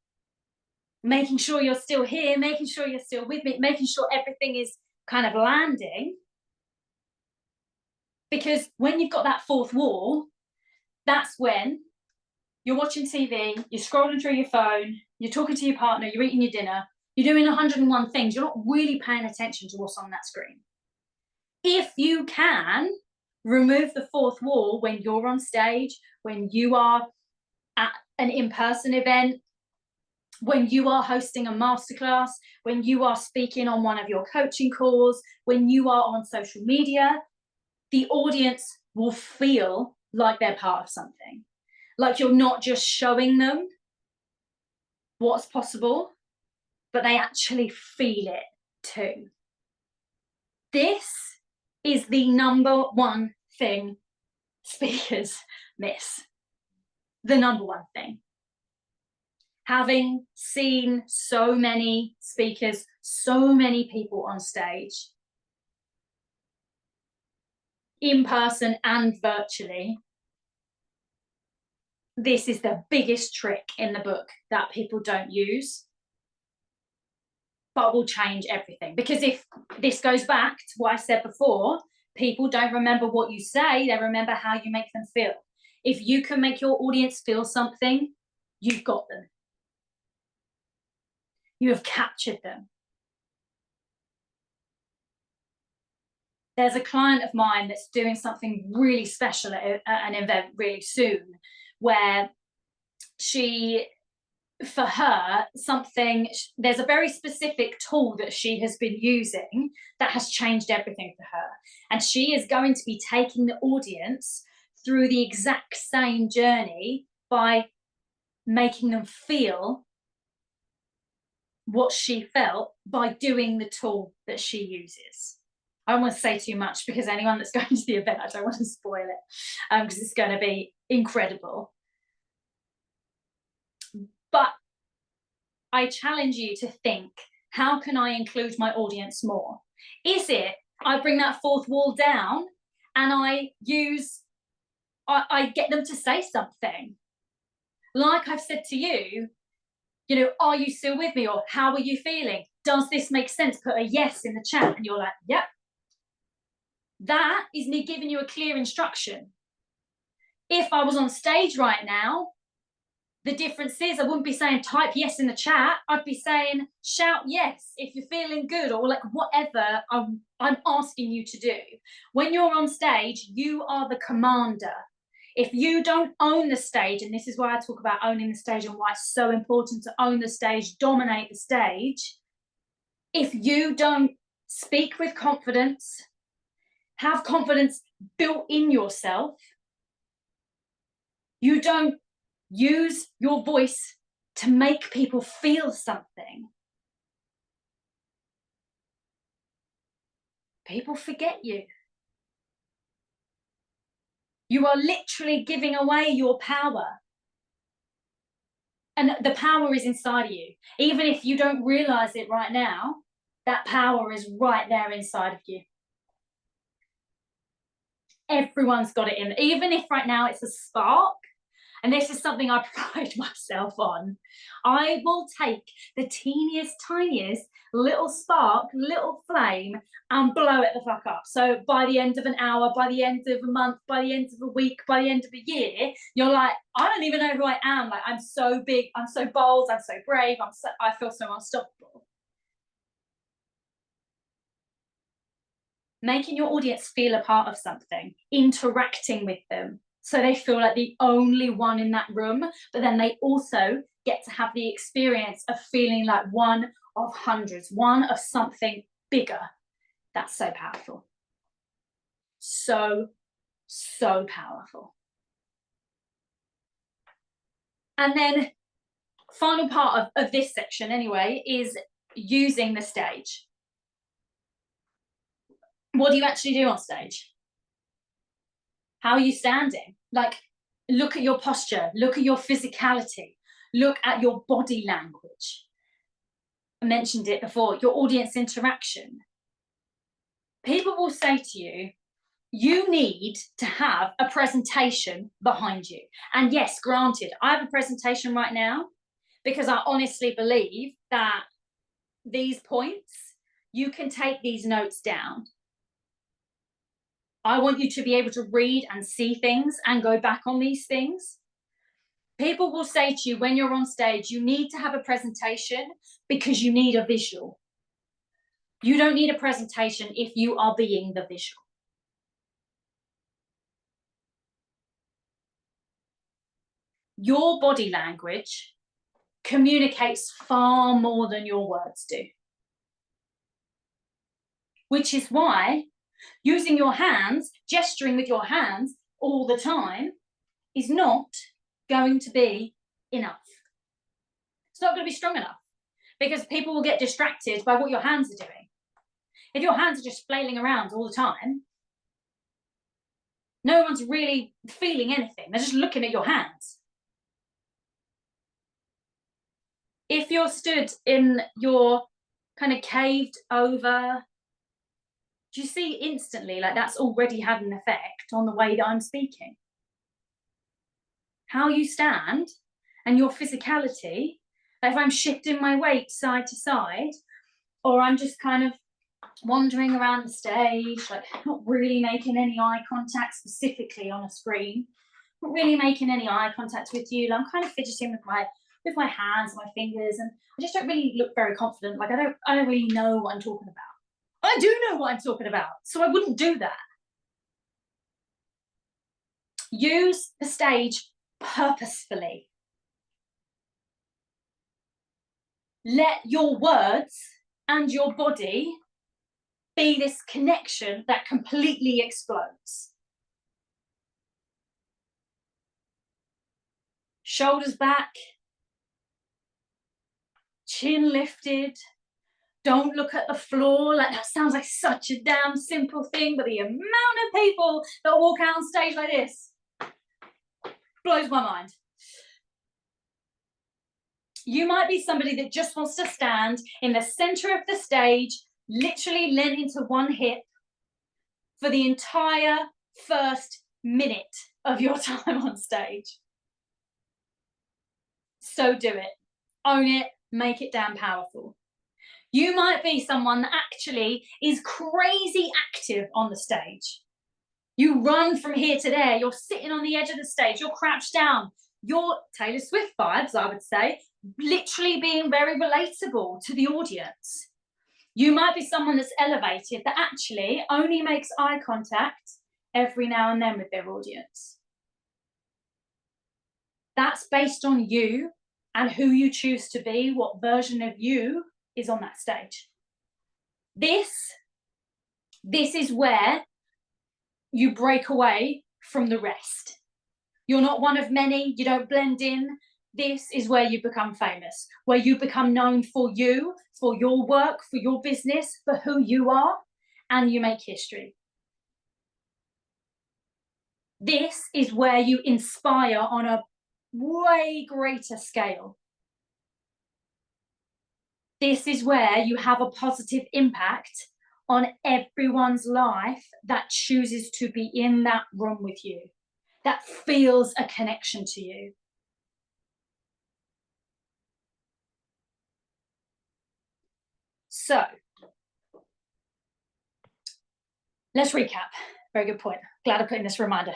making sure you're still here, making sure you're still with me, making sure everything is kind of landing. Because when you've got that fourth wall, that's when you're watching TV, you're scrolling through your phone, you're talking to your partner, you're eating your dinner, you're doing 101 things. You're not really paying attention to what's on that screen. If you can remove the fourth wall when you're on stage, when you are at an in-person event, when you are hosting a masterclass, when you are speaking on one of your coaching calls, when you are on social media, the audience will feel like they're part of something. Like you're not just showing them what's possible, but they actually feel it too. This is the number one thing speakers miss. The number one thing. Having seen so many speakers, so many people on stage, in person and virtually, this is the biggest trick in the book that people don't use, but will change everything. Because if this goes back to what I said before, people don't remember what you say, they remember how you make them feel. If you can make your audience feel something, you've got them. You have captured them. There's a client of mine that's doing something really special at an event really soon, where for her, there's a very specific tool that she has been using that has changed everything for her. And she is going to be taking the audience through the exact same journey by making them feel what she felt by doing the tool that she uses. I don't want to say too much because anyone that's going to the event, I don't want to spoil it because it's going to be incredible. But I challenge you to think, how can I include my audience more? Is it I bring that fourth wall down and I get them to say something? Like I've said to you, are you still with me? Or how are you feeling? Does this make sense? Put a yes in the chat and you're like, yep. That is me giving you a clear instruction. If I was on stage right now, the difference is I wouldn't be saying type yes in the chat. I'd be saying shout yes if you're feeling good, or like whatever I'm asking you to do. When you're on stage, you are the commander. If you don't own the stage, and this is why I talk about owning the stage and why it's so important to own the stage, dominate the stage. If you don't speak with confidence, have confidence built in yourself, you don't use your voice to make people feel something, people forget you. You are literally giving away your power. And the power is inside of you. Even if you don't realize it right now, that power is right there inside of you. Everyone's got it in. Even if right now it's a spark, and this is something I pride myself on, I will take the teeniest, tiniest little spark, little flame, and blow it the fuck up. So by the end of an hour, by the end of a month, by the end of a week, by the end of a year, you're like, I don't even know who I am. Like, I'm so big, I'm so bold, I'm so brave, I feel so unstoppable. Making your audience feel a part of something, interacting with them, so they feel like the only one in that room, but then they also get to have the experience of feeling like one of hundreds, one of something bigger. That's so powerful. So, so powerful. And then final part of this section anyway is using the stage. What do you actually do on stage? How are you standing? Like, look at your posture, look at your physicality, look at your body language. I mentioned it before, your audience interaction. People will say to you, you need to have a presentation behind you. And yes, granted, I have a presentation right now because I honestly believe that these points, you can take these notes down. I want you to be able to read and see things and go back on these things. People will say to you when you're on stage, you need to have a presentation because you need a visual. You don't need a presentation if you are being the visual. Your body language communicates far more than your words do. Which is why using your hands, gesturing with your hands all the time is not going to be enough. It's not going to be strong enough because people will get distracted by what your hands are doing. If your hands are just flailing around all the time, no one's really feeling anything. They're just looking at your hands. If you're stood in your kind of caved over, do you see instantly like that's already had an effect on the way that I'm speaking? How you stand and your physicality, like if I'm shifting my weight side to side, or I'm just kind of wandering around the stage, like not really making any eye contact specifically on a screen, not really making any eye contact with you. Like I'm kind of fidgeting with my hands and my fingers, and I just don't really look very confident. Like I don't really know what I'm talking about. I do know what I'm talking about, so I wouldn't do that. Use the stage purposefully. Let your words and your body be this connection that completely explodes. Shoulders back, chin lifted. Don't look at the floor. Like that sounds like such a damn simple thing, but the amount of people that walk out on stage like this blows my mind. You might be somebody that just wants to stand in the center of the stage, literally lean into one hip for the entire first minute of your time on stage. So do it. Own it. Make it damn powerful. You might be someone that actually is crazy active on the stage. You run from here to there. You're sitting on the edge of the stage. You're crouched down. You're Taylor Swift vibes, I would say, literally being very relatable to the audience. You might be someone that's elevated that actually only makes eye contact every now and then with their audience. That's based on you and who you choose to be, what version of you is on that stage. This is where you break away from the rest. You're not one of many, you don't blend in. This is where you become famous, where you become known for you, for your work, for your business, for who you are, and you make history. This is where you inspire on a way greater scale. This is where you have a positive impact on everyone's life that chooses to be in that room with you, that feels a connection to you. So, let's recap. Very good point. Glad I put in this reminder.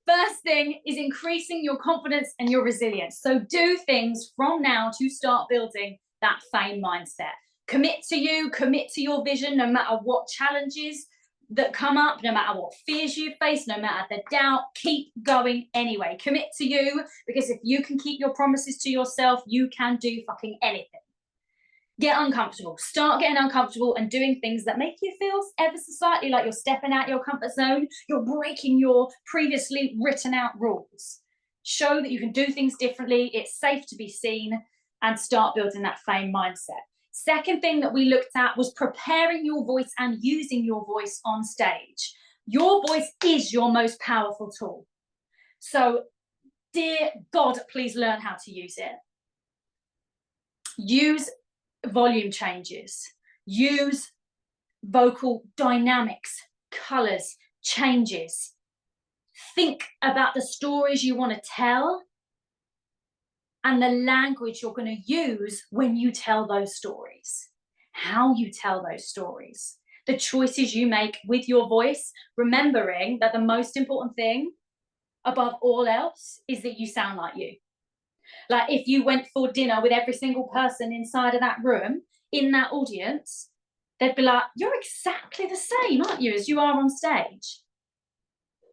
First thing is increasing your confidence and your resilience. So do things from now to start building that fame mindset. Commit to you, commit to your vision, no matter what challenges that come up, no matter what fears you face, no matter the doubt, keep going anyway. Commit to you, because if you can keep your promises to yourself, you can do fucking anything. Get uncomfortable. Start getting uncomfortable and doing things that make you feel ever so slightly like you're stepping out your comfort zone. You're breaking your previously written out rules. Show that you can do things differently. It's safe to be seen, and start building that fame mindset. Second thing that we looked at was preparing your voice and using your voice on stage. Your voice is your most powerful tool. So, dear God, please learn how to use it. Use volume changes, use vocal dynamics, colors, changes. Think about the stories you want to tell and the language you're going to use when you tell those stories, how you tell those stories, the choices you make with your voice, remembering that the most important thing above all else is that you sound like you. Like if you went for dinner with every single person inside of that room, in that audience, they'd be like, you're exactly the same, aren't you, as you are on stage.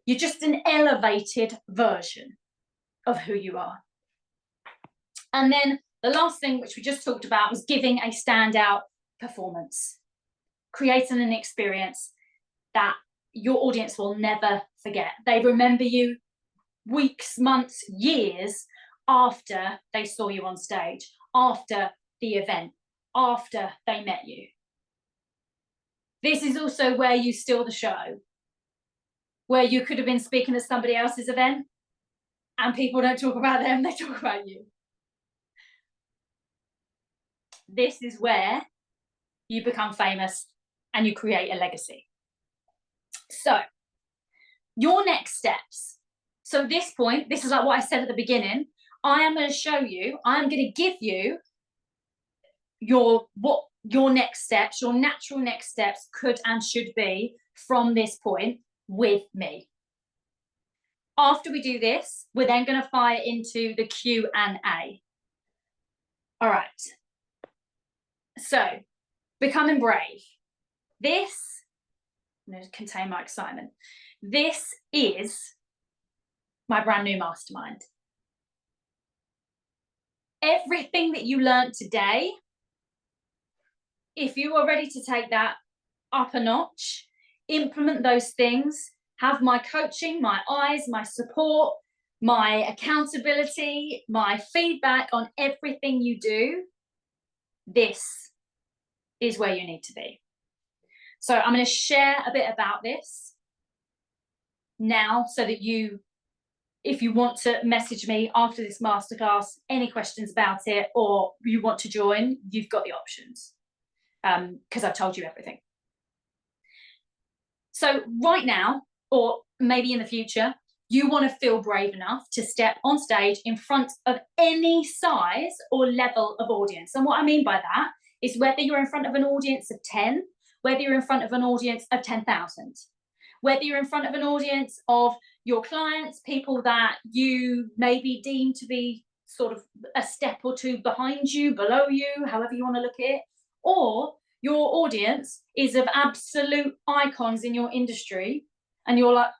You're just an elevated version of who you are. And then the last thing, which we just talked about, was giving a standout performance, creating an experience that your audience will never forget. They remember you weeks, months, years after they saw you on stage, after the event, after they met you. This is also where you steal the show, where you could have been speaking at somebody else's event and people don't talk about them, they talk about you. This is where you become famous and you create a legacy. So, your next steps. So at this point, this is like what I said at the beginning, I am going to show you, I'm going to give you your next steps, your natural next steps could and should be from this point with me. After we do this, we're then going to fire into the Q&A. All right. So, becoming brave. This, I'm going to contain my excitement. This is my brand new mastermind. Everything that you learned today, if you are ready to take that up a notch, implement those things, have my coaching, my eyes, my support, my accountability, my feedback on everything you do, this is where you need to be. So I'm going to share a bit about this now so that you, if you want to message me after this masterclass, any questions about it, or you want to join, you've got the options, because I've told you everything. So right now, or maybe in the future, you want to feel brave enough to step on stage in front of any size or level of audience. And what I mean by that is whether you're in front of an audience of 10, whether you're in front of an audience of 10,000, whether you're in front of an audience of your clients, people that you maybe deem to be sort of a step or two behind you, below you, however you want to look at it, or your audience is of absolute icons in your industry, and you're like,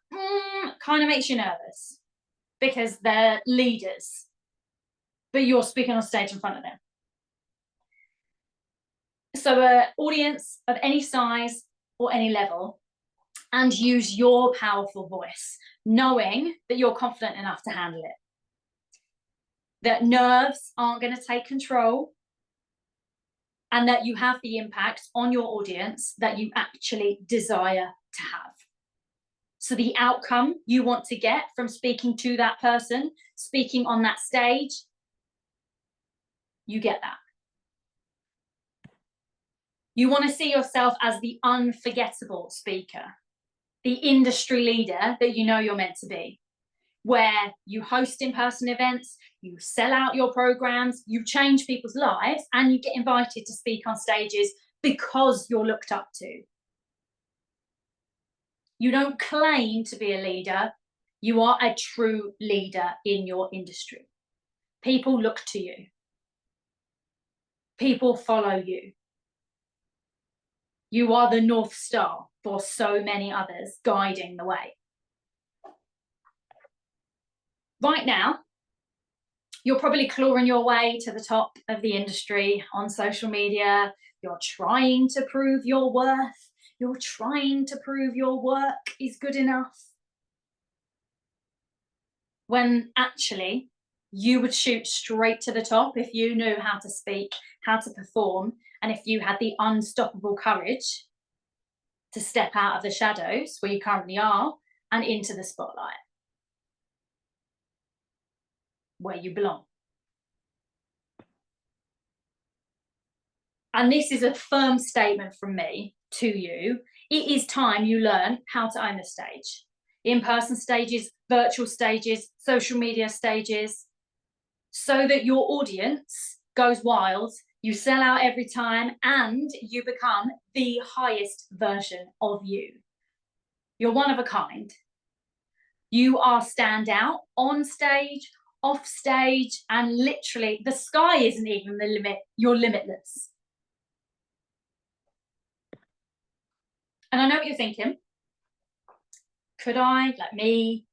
kind of makes you nervous because they're leaders, but you're speaking on stage in front of them. So an audience of any size or any level, and use your powerful voice, knowing that you're confident enough to handle it. That nerves aren't going to take control, and that you have the impact on your audience that you actually desire to have. So the outcome you want to get from speaking to that person, speaking on that stage, you get that. You want to see yourself as the unforgettable speaker, the industry leader that you know you're meant to be, where you host in-person events, you sell out your programs, you change people's lives, and you get invited to speak on stages because you're looked up to. You don't claim to be a leader, you are a true leader in your industry. People look to you. People follow you. You are the North Star for so many others, guiding the way. Right now, you're probably clawing your way to the top of the industry on social media. You're trying to prove your worth. You're trying to prove your work is good enough. When actually, you would shoot straight to the top if you knew how to speak, how to perform, and if you had the unstoppable courage to step out of the shadows where you currently are and into the spotlight, where you belong. And this is a firm statement from me to you. It is time you learn how to own the stage. In-person stages, virtual stages, social media stages, so that your audience goes wild, you sell out every time, and you become the highest version of you. You're one of a kind. You are standout on stage, off stage, and literally the sky isn't even the limit. You're limitless. And I know what you're thinking. Could I, like me,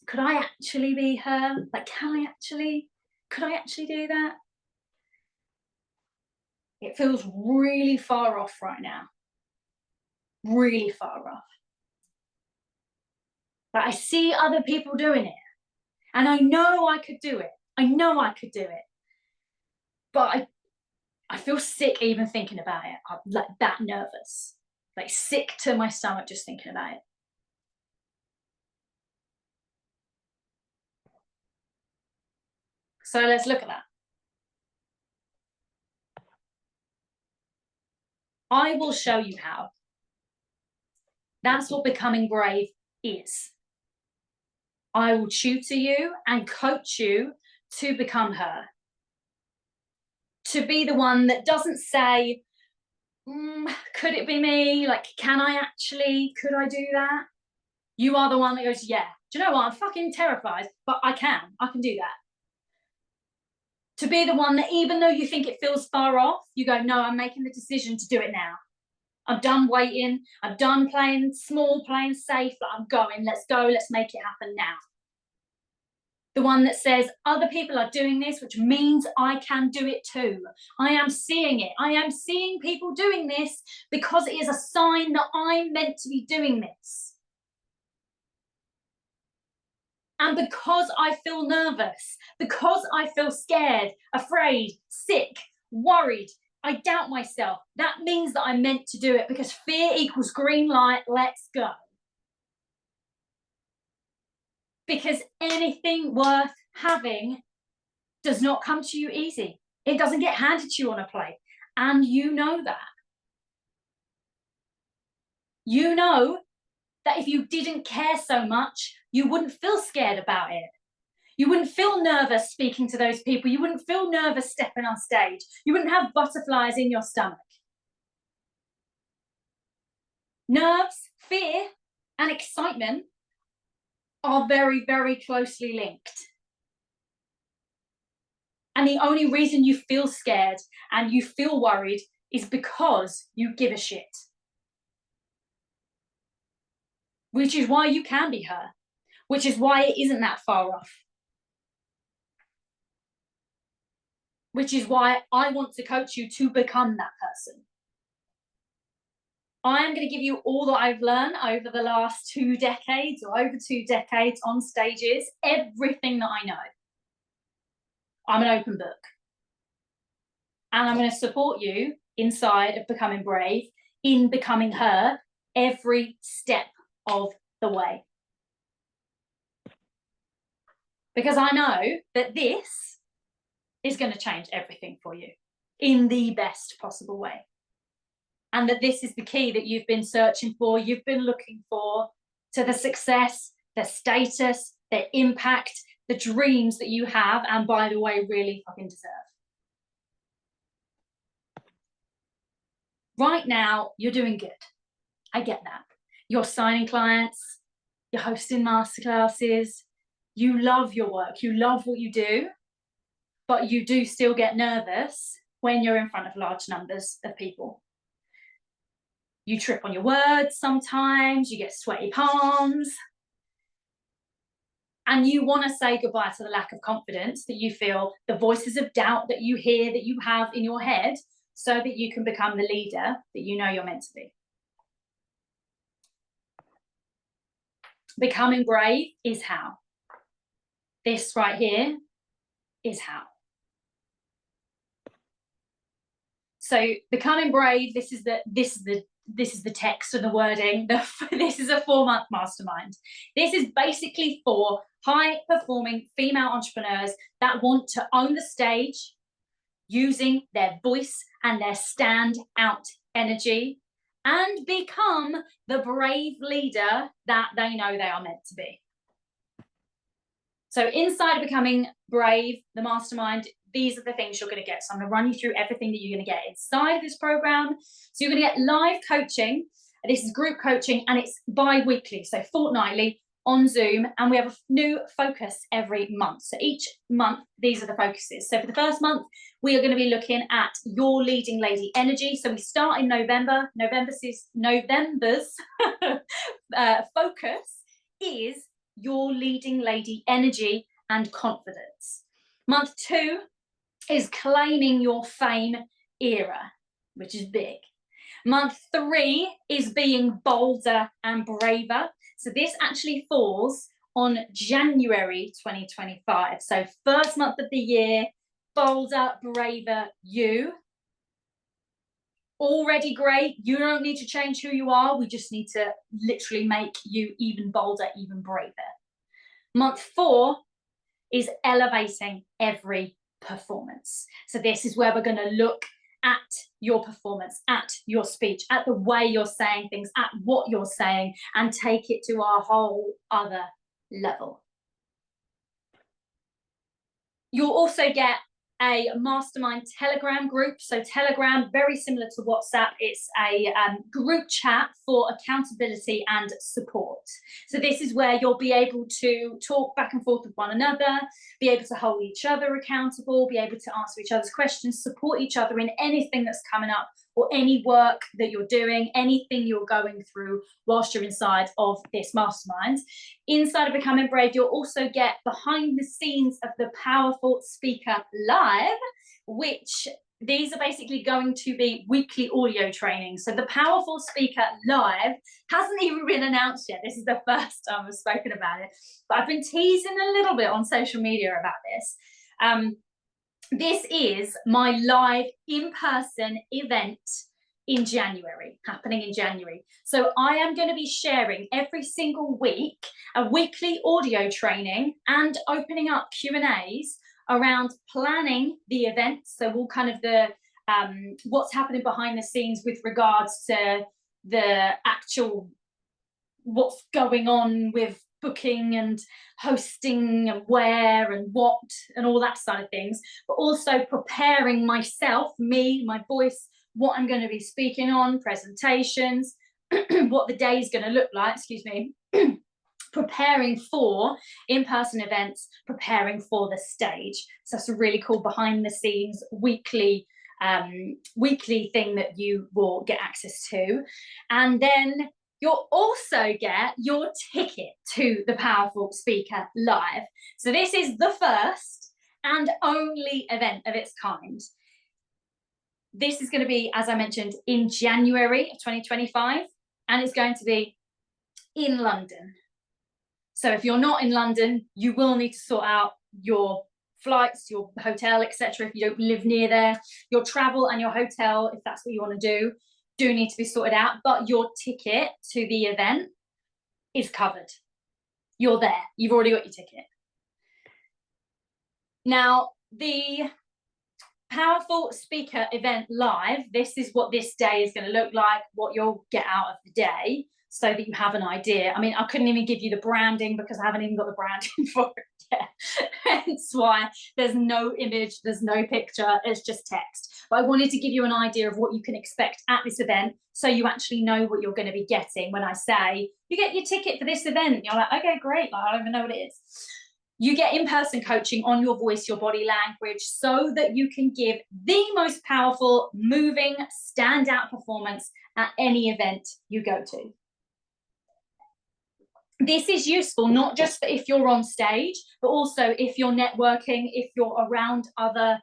could I actually be her? Like, could I actually do that? It feels really far off right now. Really far off. But I see other people doing it. And I know I could do it. I know I could do it. But I feel sick even thinking about it. I'm like that nervous. Like sick to my stomach just thinking about it. So let's look at that. I will show you how. That's what becoming brave is. I will tutor you and coach you to become her. To be the one that doesn't say, could it be me? Like, can I actually, could I do that? You are the one that goes, yeah. Do you know what? I'm fucking terrified, but I can do that. To be the one that even though you think it feels far off, you go, no, I'm making the decision to do it now. I'm done waiting. I'm done playing small, playing safe. Like, I'm going, let's go, let's make it happen now. The one that says other people are doing this, which means I can do it too. I am seeing it. I am seeing people doing this because it is a sign that I'm meant to be doing this. And because I feel nervous, because I feel scared, afraid, sick, worried, I doubt myself, that means that I'm meant to do it because fear equals green light, let's go. Because anything worth having does not come to you easy. It doesn't get handed to you on a plate. And you know that. You know that if you didn't care so much, you wouldn't feel scared about it. You wouldn't feel nervous speaking to those people. You wouldn't feel nervous stepping on stage. You wouldn't have butterflies in your stomach. Nerves, fear, and excitement are very, very closely linked. And the only reason you feel scared and you feel worried is because you give a shit. Which is why you can be her. Which is why it isn't that far off. Which is why I want to coach you to become that person. I am going to give you all that I've learned over the last 2 decades or over 2 decades on stages, everything that I know. I'm an open book. And I'm going to support you inside of becoming brave, in becoming her, every step of the way. Because I know that this is going to change everything for you in the best possible way. And that this is the key that you've been searching for, you've been looking for, to the success, the status, the impact, the dreams that you have, and by the way, really fucking deserve. Right now, you're doing good. I get that. You're signing clients, you're hosting masterclasses, you love your work, you love what you do, but you do still get nervous when you're in front of large numbers of people. You trip on your words sometimes, you get sweaty palms, and you want to say goodbye to the lack of confidence that you feel, the voices of doubt that you hear, that you have in your head, so that you can become the leader that you know you're meant to be. Becoming brave is how. This right here is how. So becoming brave, this is the text and the wording. This is a 4-month mastermind. This is basically for high-performing female entrepreneurs that want to own the stage using their voice and their stand-out energy and become the brave leader that they know they are meant to be. So inside of Becoming Brave, the mastermind, these are the things you're going to get. So I'm going to run you through everything that you're going to get inside of this program. So you're going to get live coaching. This is group coaching, and it's bi-weekly, so fortnightly on Zoom. And we have a new focus every month. So each month, these are the focuses. So for the first month, we are going to be looking at your leading lady energy. So we start in November. November's focus is your leading lady energy and confidence. Month 2 is claiming your fame era, which is big. Month 3 is being bolder and braver. So this actually falls on January 2025. So first month of the year, bolder, braver you. Already great. You don't need to change who you are. We just need to literally make you even bolder, even braver. Month 4 is elevating every performance. So this is where we're going to look at your performance, at your speech, at the way you're saying things, at what you're saying, and take it to a whole other level. You'll also get a mastermind Telegram group. So Telegram, very similar to WhatsApp, it's a group chat for accountability and support. So this is where you'll be able to talk back and forth with one another, be able to hold each other accountable, be able to answer each other's questions, support each other in anything that's coming up, or any work that you're doing, anything you're going through whilst you're inside of this mastermind. Inside of Becoming Brave, you'll also get behind the scenes of the Powerful Speaker Live, which these are basically going to be weekly audio training. So the Powerful Speaker Live hasn't even been announced yet. This is the first time I've spoken about it, but I've been teasing a little bit on social media about this. This is my live in-person event in January, happening in January. So I am going to be sharing every single week a weekly audio training and opening up Q&As around planning the event. So all kind of the what's happening behind the scenes with regards to the actual what's going on with booking and hosting and where and what and all that side of things, but also preparing myself, me, my voice, what I'm going to be speaking on, presentations, what the day is going to look like, excuse me, preparing for in-person events, preparing for the stage. So that's a really cool behind the scenes weekly thing that you will get access to. And then you'll also get your ticket to the Powerful Speaker Live. So this is the first and only event of its kind. This is going to be, as I mentioned, in January of 2025, and it's going to be in London. So if you're not in London, you will need to sort out your flights, your hotel, etc. If you don't live near there, your travel and your hotel, if that's what you want to do need to be sorted out. But your ticket to the event is covered. You're there. You've already got your ticket. Now, the Powerful Speaker Event Live, this is what this day is going to look like, what you'll get out of the day, so that you have an idea. I mean, I couldn't even give you the branding because I haven't even got the branding for it yet. Hence why there's no image, there's no picture, it's just text. But I wanted to give you an idea of what you can expect at this event, so you actually know what you're going to be getting when I say, you get your ticket for this event. You're like, okay, great, like, I don't even know what it is. You get in-person coaching on your voice, your body language, so that you can give the most powerful, moving, standout performance at any event you go to. This is useful not just for if you're on stage, but also if you're networking, if you're around other,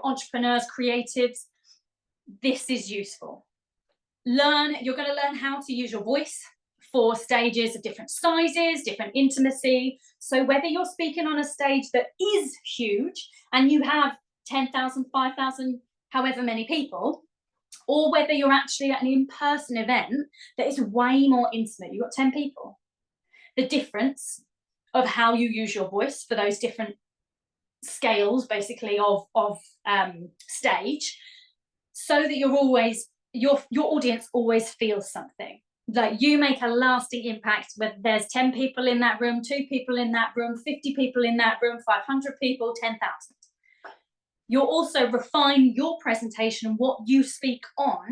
entrepreneurs, creatives. This is useful. You're going to learn how to use your voice for stages of different sizes, different intimacy. So whether you're speaking on a stage that is huge and you have 10,000, 5,000, however many people, or whether you're actually at an in-person event that is way more intimate, you've got 10 people. The difference of how you use your voice for those different scales, basically, of stage, so that your audience always feels something. Like you make a lasting impact, whether there's 10 people in that room, 2 people in that room, 50 people in that room, 500 people, 10,000. You'll also refine your presentation and what you speak on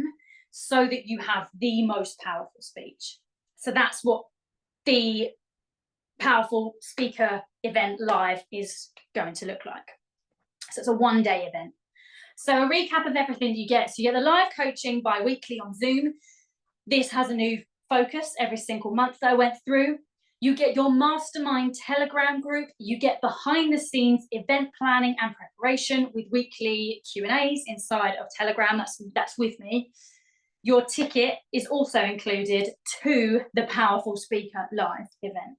so that you have the most powerful speech. So that's what the powerful speaker event live is going to look like. So it's a one-day event. So a recap of everything you get. So you get the live coaching bi-weekly on Zoom. This has a new focus every single month that I went through. You get your mastermind Telegram group. You get behind the scenes event planning and preparation with weekly Q&As inside of Telegram. That's with me. Your ticket is also included to the Powerful Speaker Live event.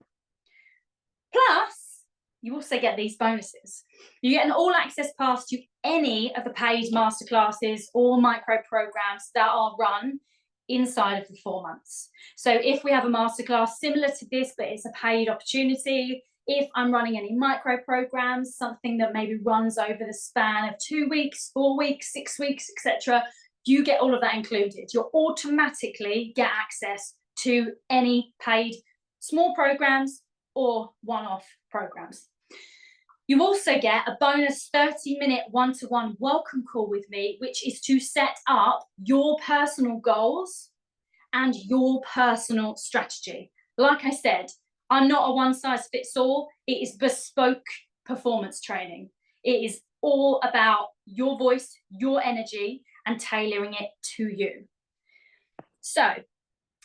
Plus, you also get these bonuses. You get an all-access pass to any of the paid masterclasses or micro programs that are run inside of the 4 months. So if we have a masterclass similar to this, but it's a paid opportunity, if I'm running any micro programs, something that maybe runs over the span of 2 weeks, 4 weeks, 6 weeks, etc., you get all of that included. You'll automatically get access to any paid small programs or one-off programs. You also get a bonus 30-minute one-to-one welcome call with me, which is to set up your personal goals and your personal strategy. Like I said, I'm not a one-size-fits-all. It is bespoke performance training. It is all about your voice, your energy, and tailoring it to you. So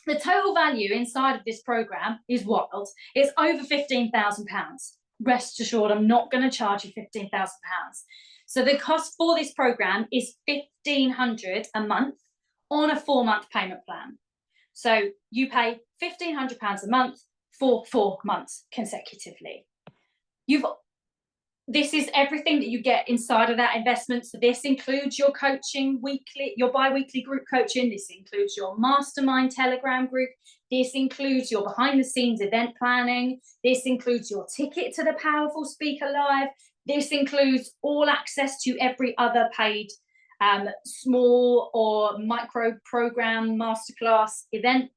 the total value inside of this program is wild. It's over £15,000. Rest assured, I'm not going to charge you £15,000. So the cost for this program is £1,500 a month on a 4-month payment plan. So you pay £1,500 a month for 4 months consecutively. This is everything that you get inside of that investment. So this includes your coaching weekly, your bi-weekly group coaching. This includes your mastermind Telegram group. This includes your behind the scenes event planning. This includes your ticket to the Powerful Speaker Live. This includes all access to every other paid small or micro program masterclass event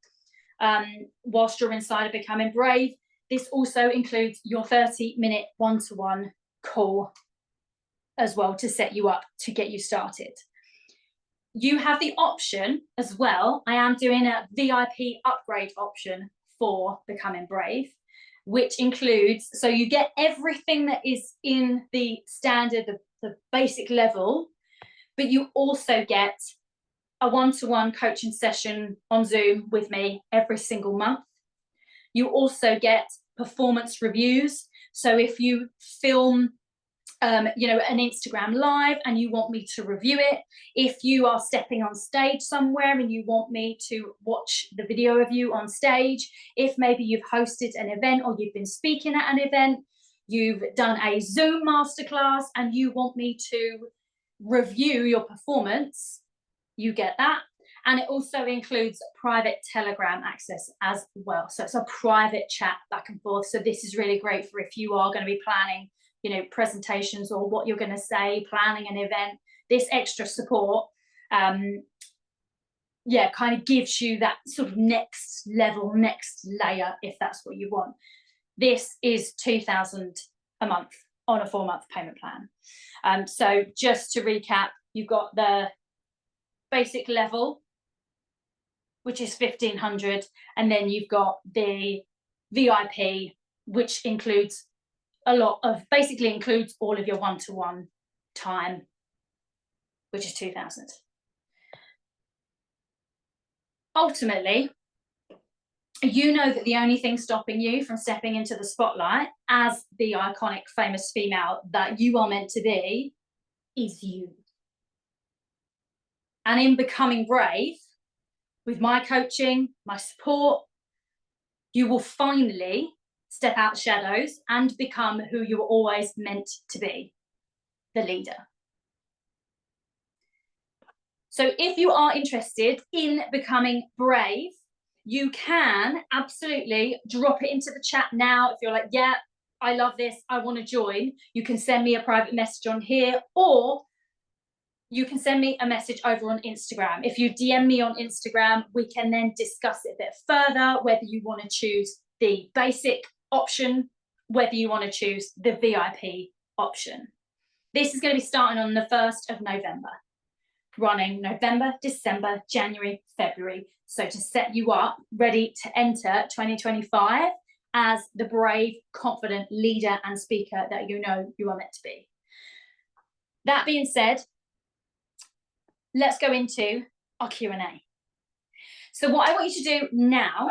whilst you're inside of Becoming Brave. This also includes your 30-minute one-to-one call as well to set you up, to get you started. You have the option as well. I am doing a VIP upgrade option for Becoming Brave, which includes, so you get everything that is in the standard, the basic level, but you also get a one-to-one coaching session on Zoom with me every single month. You also get performance reviews. So if you film an Instagram live and you want me to review it, if you are stepping on stage somewhere and you want me to watch the video of you on stage, if maybe you've hosted an event or you've been speaking at an event, you've done a Zoom masterclass and you want me to review your performance, you get that. And it also includes private Telegram access as well. So it's a private chat back and forth. So this is really great for if you are going to be planning, presentations or what you're going to say, planning an event. This extra support, kind of gives you that sort of next level, next layer, if that's what you want. This is £2,000 a month on a 4-month payment plan. So just to recap, you've got the basic level, which is £1,500, and then you've got the VIP, which includes a lot of, basically includes all of your one-to-one time, which is 2,000. Ultimately, you know that the only thing stopping you from stepping into the spotlight as the iconic, famous female that you are meant to be is you. And in becoming brave, with my coaching, my support, you will finally step out the shadows and become who you were always meant to be, the leader. So if you are interested in becoming brave, you can absolutely drop it into the chat now. If you're like, yeah, I love this, I want to join, you can send me a private message on here, or you can send me a message over on Instagram. If you DM me on Instagram, we can then discuss it a bit further, whether you want to choose the basic option, whether you want to choose the VIP option. This is going to be starting on the 1st of November, running November, December, January, February. So to set you up, ready to enter 2025 as the brave, confident leader and speaker that you know you are meant to be. That being said, let's go into our Q&A. So what I want you to do now